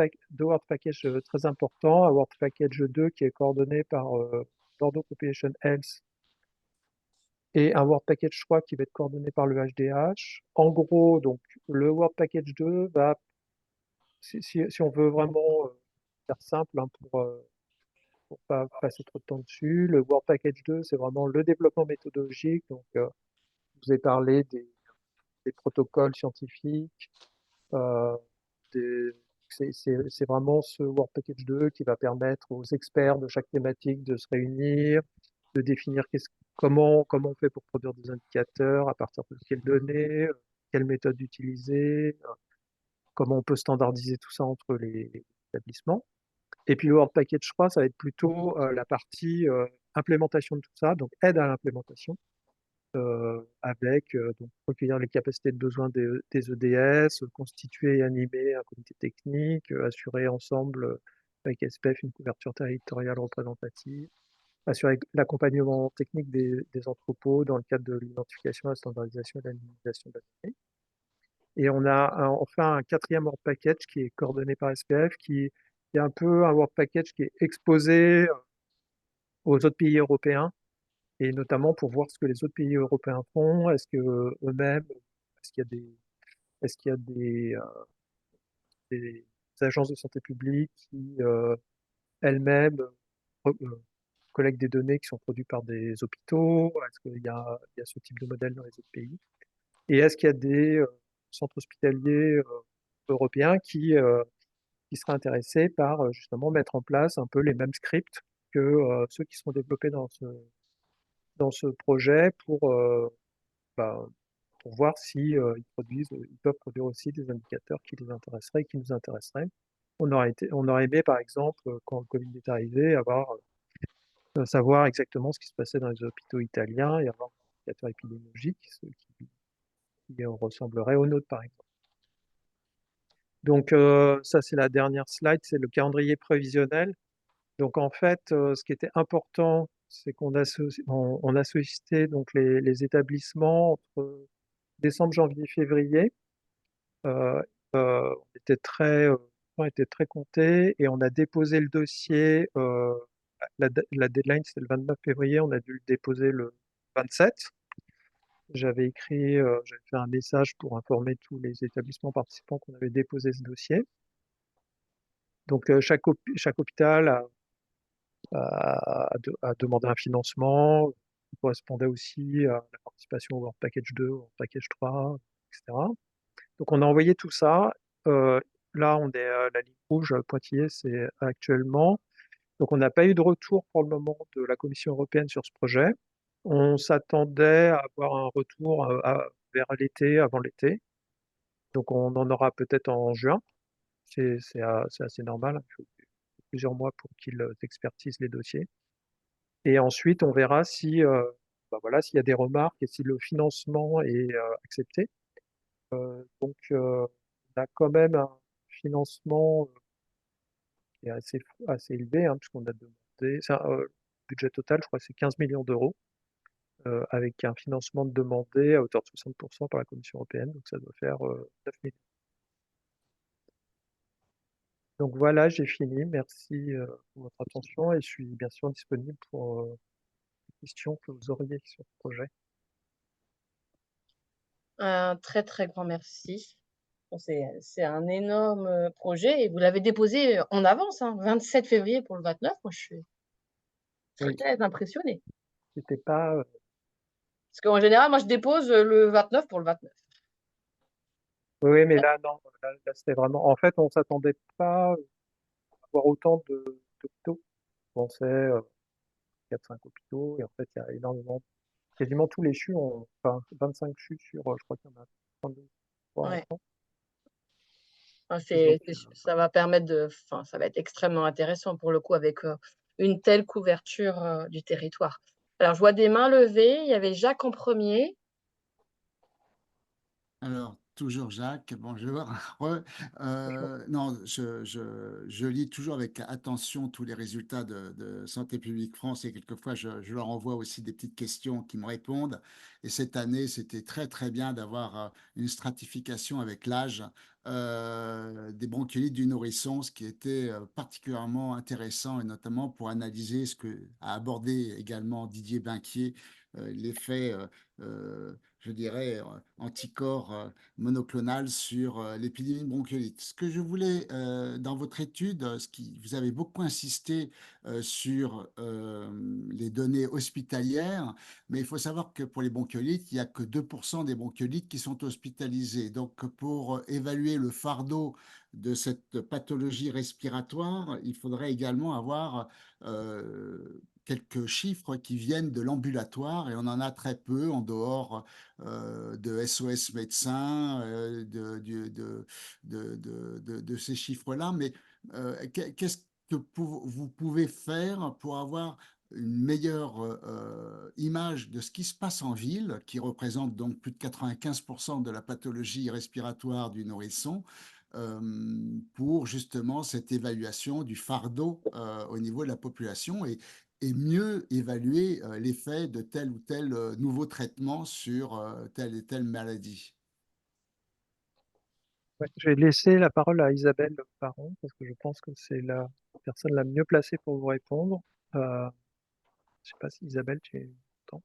Packages très importants, un Work Package 2 qui est coordonné par Bordeaux Population Health et un Work Package 3 qui va être coordonné par le HDH. En gros, donc le Work Package 2 va, si on veut vraiment faire simple hein, pour pas passer trop de temps dessus, le Work Package 2, c'est vraiment le développement méthodologique. Donc, je vous ai parlé des protocoles scientifiques. C'est vraiment ce Work Package 2 qui va permettre aux experts de chaque thématique de se réunir, de définir comment on fait pour produire des indicateurs, à partir de quelles données, quelle méthode utiliser, comment on peut standardiser tout ça entre les établissements. Et puis le Work Package 3, ça va être plutôt la partie implémentation de tout ça, donc aide à l'implémentation, avec donc, recueillir les capacités de besoin des EDS, constituer et animer un comité technique, assurer ensemble avec SPF une couverture territoriale représentative, assurer l'accompagnement technique des entrepôts dans le cadre de l'identification, la standardisation et l'anonymisation de la donnée. Et on a enfin un quatrième Work Package qui est coordonné par SPF, qui est un peu un Work Package qui est exposé aux autres pays européens, et notamment pour voir ce que les autres pays européens font. Est-ce que eux-mêmes, est-ce qu'il y a des agences de santé publique qui elles-mêmes collectent des données qui sont produites par des hôpitaux? Est-ce qu'il y a ce type de modèle dans les autres pays? Et est-ce qu'il y a des centres hospitaliers européens qui seraient intéressés par justement mettre en place un peu les mêmes scripts que ceux qui sont développés dans ce projet bah, pour voir si ils peuvent produire aussi des indicateurs qui les intéresseraient et qui nous intéresseraient. On aurait aimé, par exemple, quand le Covid est arrivé, savoir exactement ce qui se passait dans les hôpitaux italiens et avoir un indicateur épidémiologique qui ressemblerait au nôtre, par exemple. Donc ça, c'est la dernière slide, c'est le calendrier prévisionnel. Donc en fait, ce qui était important, c'est qu'on on a sollicité donc, les établissements entre décembre, janvier, février. On était on était très comptés et on a déposé le dossier. La deadline, c'était le 29 février, on a dû le déposer le 27. J'avais fait un message pour informer tous les établissements participants qu'on avait déposé ce dossier. Donc, chaque hôpital a demandé un financement qui correspondait aussi à la participation au Work Package 2, au Work Package 3, etc. Donc, on a envoyé tout ça. Là, on est à la ligne rouge pointillée, c'est actuellement. Donc, on n'a pas eu de retour pour le moment de la Commission européenne sur ce projet. On s'attendait à avoir un retour vers l'été, avant l'été. Donc, on en aura peut-être en juin. C'est assez normal. Il faut plusieurs mois pour qu'ils expertisent les dossiers. Et ensuite, on verra s'il y a des remarques et si le financement est accepté. Donc, on a quand même un financement qui est assez élevé, hein, puisqu'on a demandé, le budget total, je crois que c'est 15 millions d'euros, avec un financement demandé à hauteur de 60% par la Commission européenne, donc ça doit faire 9 millions. Donc voilà, j'ai fini. Merci pour votre attention et je suis bien sûr disponible pour les questions que vous auriez sur le projet. Un très, très grand merci. Bon, c'est un énorme projet et vous l'avez déposé en avance, hein, 27 février pour le 29. Moi, je suis Oui, très impressionnée. c'était pas. Parce qu'en général, moi, je dépose le 29 pour le 29. Oui, mais là, non, là, c'était vraiment. En fait, on ne s'attendait pas à avoir autant d'hôpitaux. On pensait 4-5 hôpitaux et en fait, il y a énormément. Quasiment tous les CHU ont. Enfin, 25 CHU sur, je crois qu'il y en a 32 en Ouais. France. Enfin, Donc, ça va permettre enfin, ça va être extrêmement intéressant pour le coup avec une telle couverture du territoire. Alors, je vois des mains levées. Il y avait Jacques en premier. Alors, toujours Jacques, bonjour. Non, je lis toujours avec attention tous les résultats de Santé publique France et quelquefois je leur envoie aussi des petites questions qui me répondent. Et cette année, c'était très très bien d'avoir une stratification avec l'âge des bronchiolites du nourrisson, ce qui était particulièrement intéressant et notamment pour analyser ce que a abordé également Didier Binquier, l'effet je dirais, anticorps monoclonal sur l'épidémie de bronchiolite. Ce que je voulais, dans votre étude, vous avez beaucoup insisté sur les données hospitalières, mais il faut savoir que pour les bronchiolites, il n'y a que 2% des bronchiolites qui sont hospitalisés. Donc, pour évaluer le fardeau de cette pathologie respiratoire, il faudrait également avoir quelques chiffres qui viennent de l'ambulatoire et on en a très peu en dehors de SOS médecins, de ces chiffres-là. Mais qu'est-ce que vous pouvez faire pour avoir une meilleure image de ce qui se passe en ville, qui représente donc plus de 95% de la pathologie respiratoire du nourrisson, pour justement cette évaluation du fardeau au niveau de la population et mieux évaluer l'effet de tel ou tel nouveau traitement sur telle et telle maladie. Ouais, je vais laisser la parole à Isabelle Parent, parce que je pense que c'est la personne la mieux placée pour vous répondre. Je ne sais pas si Isabelle, tu es content.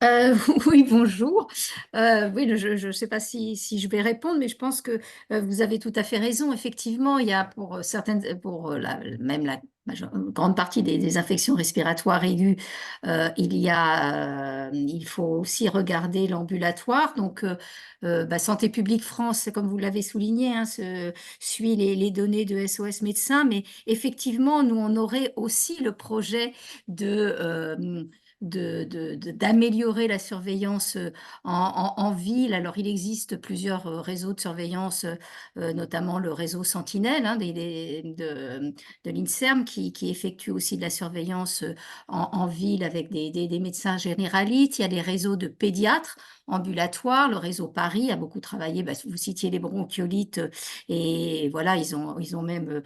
Oui, bonjour. Oui, je ne sais pas si je vais répondre, mais je pense que vous avez tout à fait raison. Effectivement, il y a pour certaines, pour même la grande partie des infections respiratoires aiguës, il faut aussi regarder l'ambulatoire. Donc, Santé publique France, comme vous l'avez souligné, hein, suit les données de SOS médecins, mais effectivement, nous, on aurait aussi le projet d'améliorer la surveillance en ville. Alors, il existe plusieurs réseaux de surveillance, notamment le réseau Sentinelle hein, de l'INSERM qui effectue aussi de la surveillance en ville avec des médecins généralistes. Il y a des réseaux de pédiatres ambulatoires. Le réseau Paris a beaucoup travaillé. Vous citiez les bronchiolites et voilà, ils ont même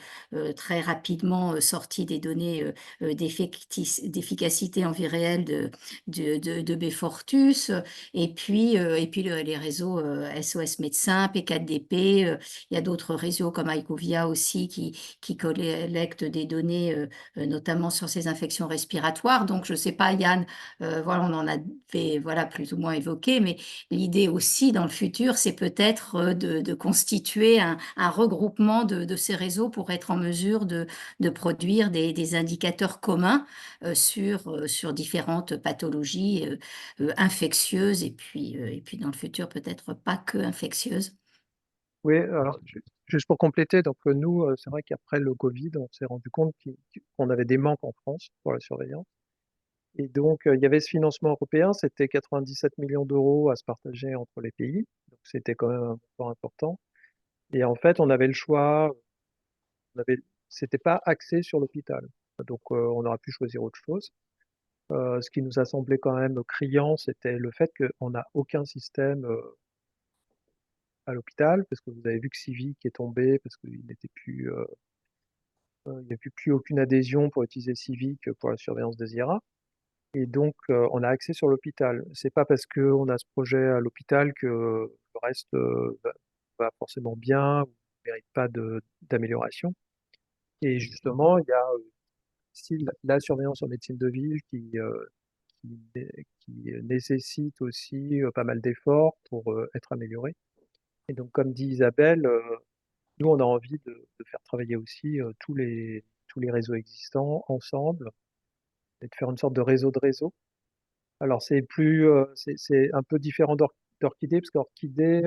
très rapidement sorti des données d'efficacité en vie réelle de Befortus, et puis les réseaux SOS médecins, P4DP, il y a d'autres réseaux comme ICOVIA aussi qui collectent des données notamment sur ces infections respiratoires. Donc je ne sais pas Yann, voilà, on en a fait voilà, plus ou moins évoqué, mais l'idée aussi dans le futur c'est peut-être de constituer un regroupement de ces réseaux pour être en mesure de produire des indicateurs communs sur différentes pathologies infectieuses et puis dans le futur peut-être pas que infectieuses. Oui, alors juste pour compléter, donc nous, c'est vrai qu'après le Covid, on s'est rendu compte qu'on avait des manques en France pour la surveillance. Et donc, il y avait ce financement européen, c'était 97 millions d'euros à se partager entre les pays. Donc, c'était quand même un montant important. Et en fait, on avait le choix, c'était pas axé sur l'hôpital. Donc, on aurait pu choisir autre chose. Ce qui nous a semblé quand même criant, c'était le fait qu'on n'a aucun système à l'hôpital, parce que vous avez vu que Civic est tombé, parce qu'il n'était plus, il n'y a plus aucune adhésion pour utiliser Civic pour la surveillance des IRA. Et donc, on a axé sur l'hôpital. C'est pas parce qu'on a ce projet à l'hôpital que le reste va forcément bien ou ne mérite pas d'amélioration. Et justement, il y a aussi la surveillance en médecine de ville qui nécessite aussi pas mal d'efforts pour être améliorée. Et donc, comme dit Isabelle, nous, on a envie de faire travailler aussi tous les réseaux existants ensemble et de faire une sorte de réseau. Alors, c'est un peu différent d'Orchidée, parce qu'Orchidée,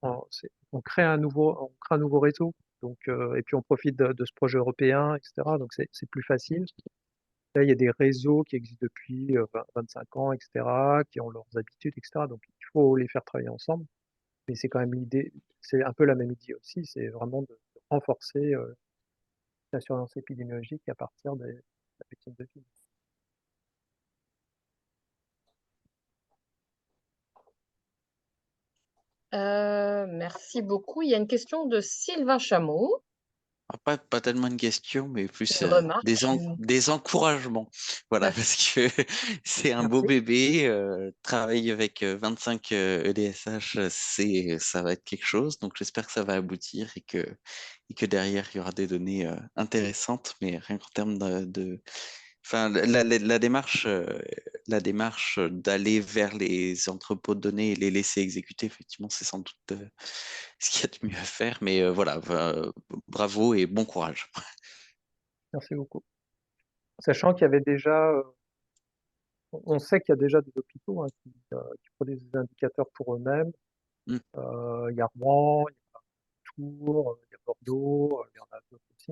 on crée un nouveau réseau. Donc, et puis, on profite de ce projet européen, etc. Donc, c'est plus facile. Là, il y a des réseaux qui existent depuis 25 ans, etc., qui ont leurs habitudes, etc. Donc, il faut les faire travailler ensemble. Mais c'est quand même l'idée, c'est un peu la même idée aussi, c'est vraiment de renforcer la surveillance épidémiologique à partir de la médecine de ville. Merci beaucoup. Il y a une question de Sylvain Chameau, Pas tellement une question, mais plus une remarque. des encouragements. Voilà, parce que c'est un beau Merci. bébé. Travailler avec 25 EDSH, ça va être quelque chose. Donc j'espère que ça va aboutir et que derrière, il y aura des données intéressantes, mais rien qu'en termes Enfin, la démarche d'aller vers les entrepôts de données et les laisser exécuter, effectivement, c'est sans doute ce qu'il y a de mieux à faire. Mais voilà, bravo et bon courage. Merci beaucoup. Sachant qu'il y avait déjà, on sait qu'il y a déjà des hôpitaux qui produisent des indicateurs pour eux-mêmes. Mm. Il y a Rouen, il y a Tours, il y a Bordeaux, il y en a d'autres aussi.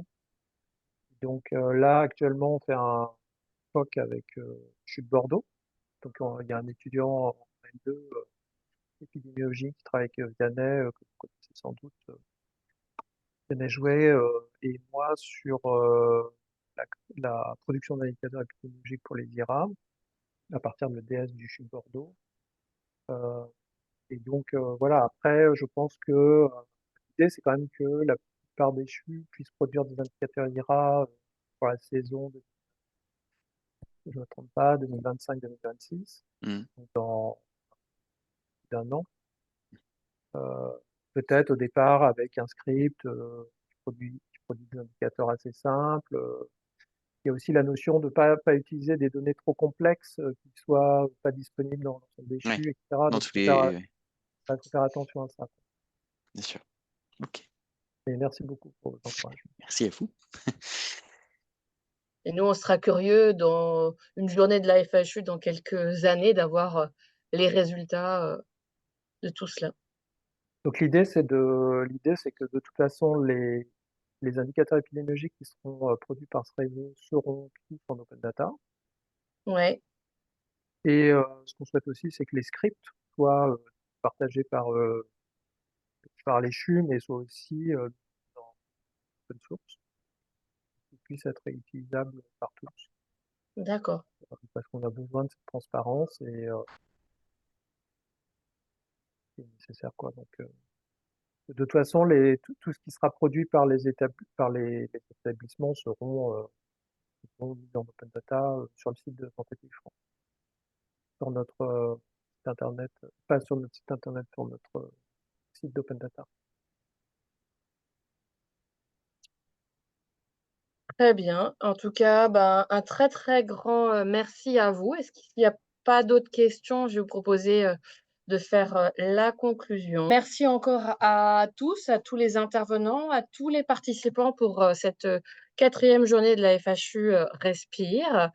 Donc là, actuellement, on fait un POC avec CHU de Bordeaux. Donc il y a un étudiant en N2 épidémiologie qui travaille avec Vianney, que vous connaissez sans doute, Vianney Jouet, et moi sur la production d'indicateurs épidémiologiques pour les IRA à partir de l'EDS du CHU de Bordeaux. Et donc voilà, après, je pense que l'idée, c'est quand même que la plupart des CHU puissent produire des indicateurs IRA pour la saison, si je ne me trompe pas, 2025-2026, Mm. dans d'un an. Peut-être au départ avec un script qui produit des indicateurs assez simples. Il y a aussi la notion de ne pas utiliser des données trop complexes qui ne soient pas disponibles dans l'ensemble des Ouais, CHU, etc. dans Donc, tous il faut les... faire attention à ça. Bien sûr. Ok, Et merci beaucoup pour vos encouragements. merci à vous. Et nous, on sera curieux dans une journée de la FHU dans quelques années d'avoir les résultats de tout cela. Donc l'idée, c'est que de toute façon, les indicateurs épidémiologiques qui seront produits par ce réseau seront tous en open data. Ouais, Et ce qu'on souhaite aussi, c'est que les scripts soient partagés par les CHU, mais soient aussi dans open source, qu'ils puissent être réutilisables par tous, d'accord. parce qu'on a besoin de cette transparence et c'est nécessaire, quoi. Donc, de toute façon, tout ce qui sera produit par les établissements seront mis en open data sur le site de Santé Publique France, sur notre site internet, pas sur notre site internet, sur notre site d'open data. Très bien. En tout cas, ben, un très, très grand merci à vous. Est-ce qu'il n'y a pas d'autres questions? Je vais vous proposer de faire la conclusion. Merci encore à tous les intervenants, à tous les participants pour cette 4e journée de la FHU Respire,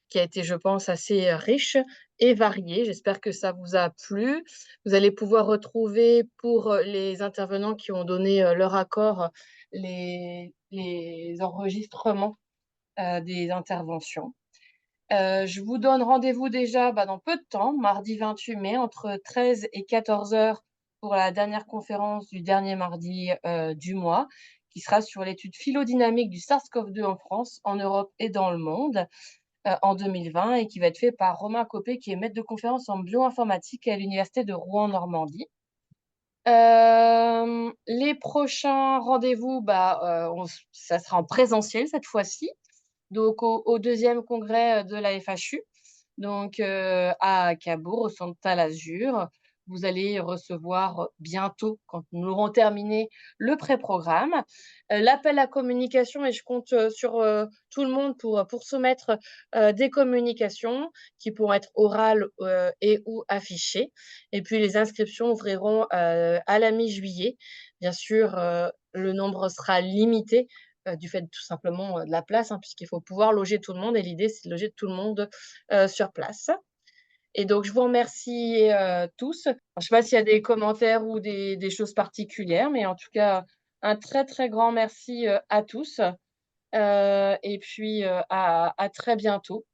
qui a été, je pense, assez riche et variée. J'espère que ça vous a plu. Vous allez pouvoir retrouver pour les intervenants qui ont donné leur accord les enregistrements des interventions. Je vous donne rendez-vous déjà dans peu de temps, mardi 28 mai, entre 13 et 14 heures pour la dernière conférence du dernier mardi du mois, qui sera sur l'étude phylodynamique du SARS-CoV-2 en France, en Europe et dans le monde en 2020 et qui va être fait par Romain Copé, qui est maître de conférence en bioinformatique à l'Université de Rouen-Normandie. Les prochains rendez-vous, ça sera en présentiel cette fois-ci, donc au 2e congrès de la FHU, donc à Cabourg, au Centre Talazur. Vous allez recevoir bientôt, quand nous aurons terminé le pré-programme, l'appel à communication et je compte sur tout le monde pour soumettre des communications qui pourront être orales et ou affichées. Et puis les inscriptions ouvriront à la mi-juillet. Bien sûr, le nombre sera limité du fait tout simplement de la place, puisqu'il faut pouvoir loger tout le monde et l'idée, c'est de loger tout le monde sur place. Et donc, je vous remercie tous. Alors, je ne sais pas s'il y a des commentaires ou des choses particulières, mais en tout cas, un très, très grand merci à tous. Et puis, à très bientôt.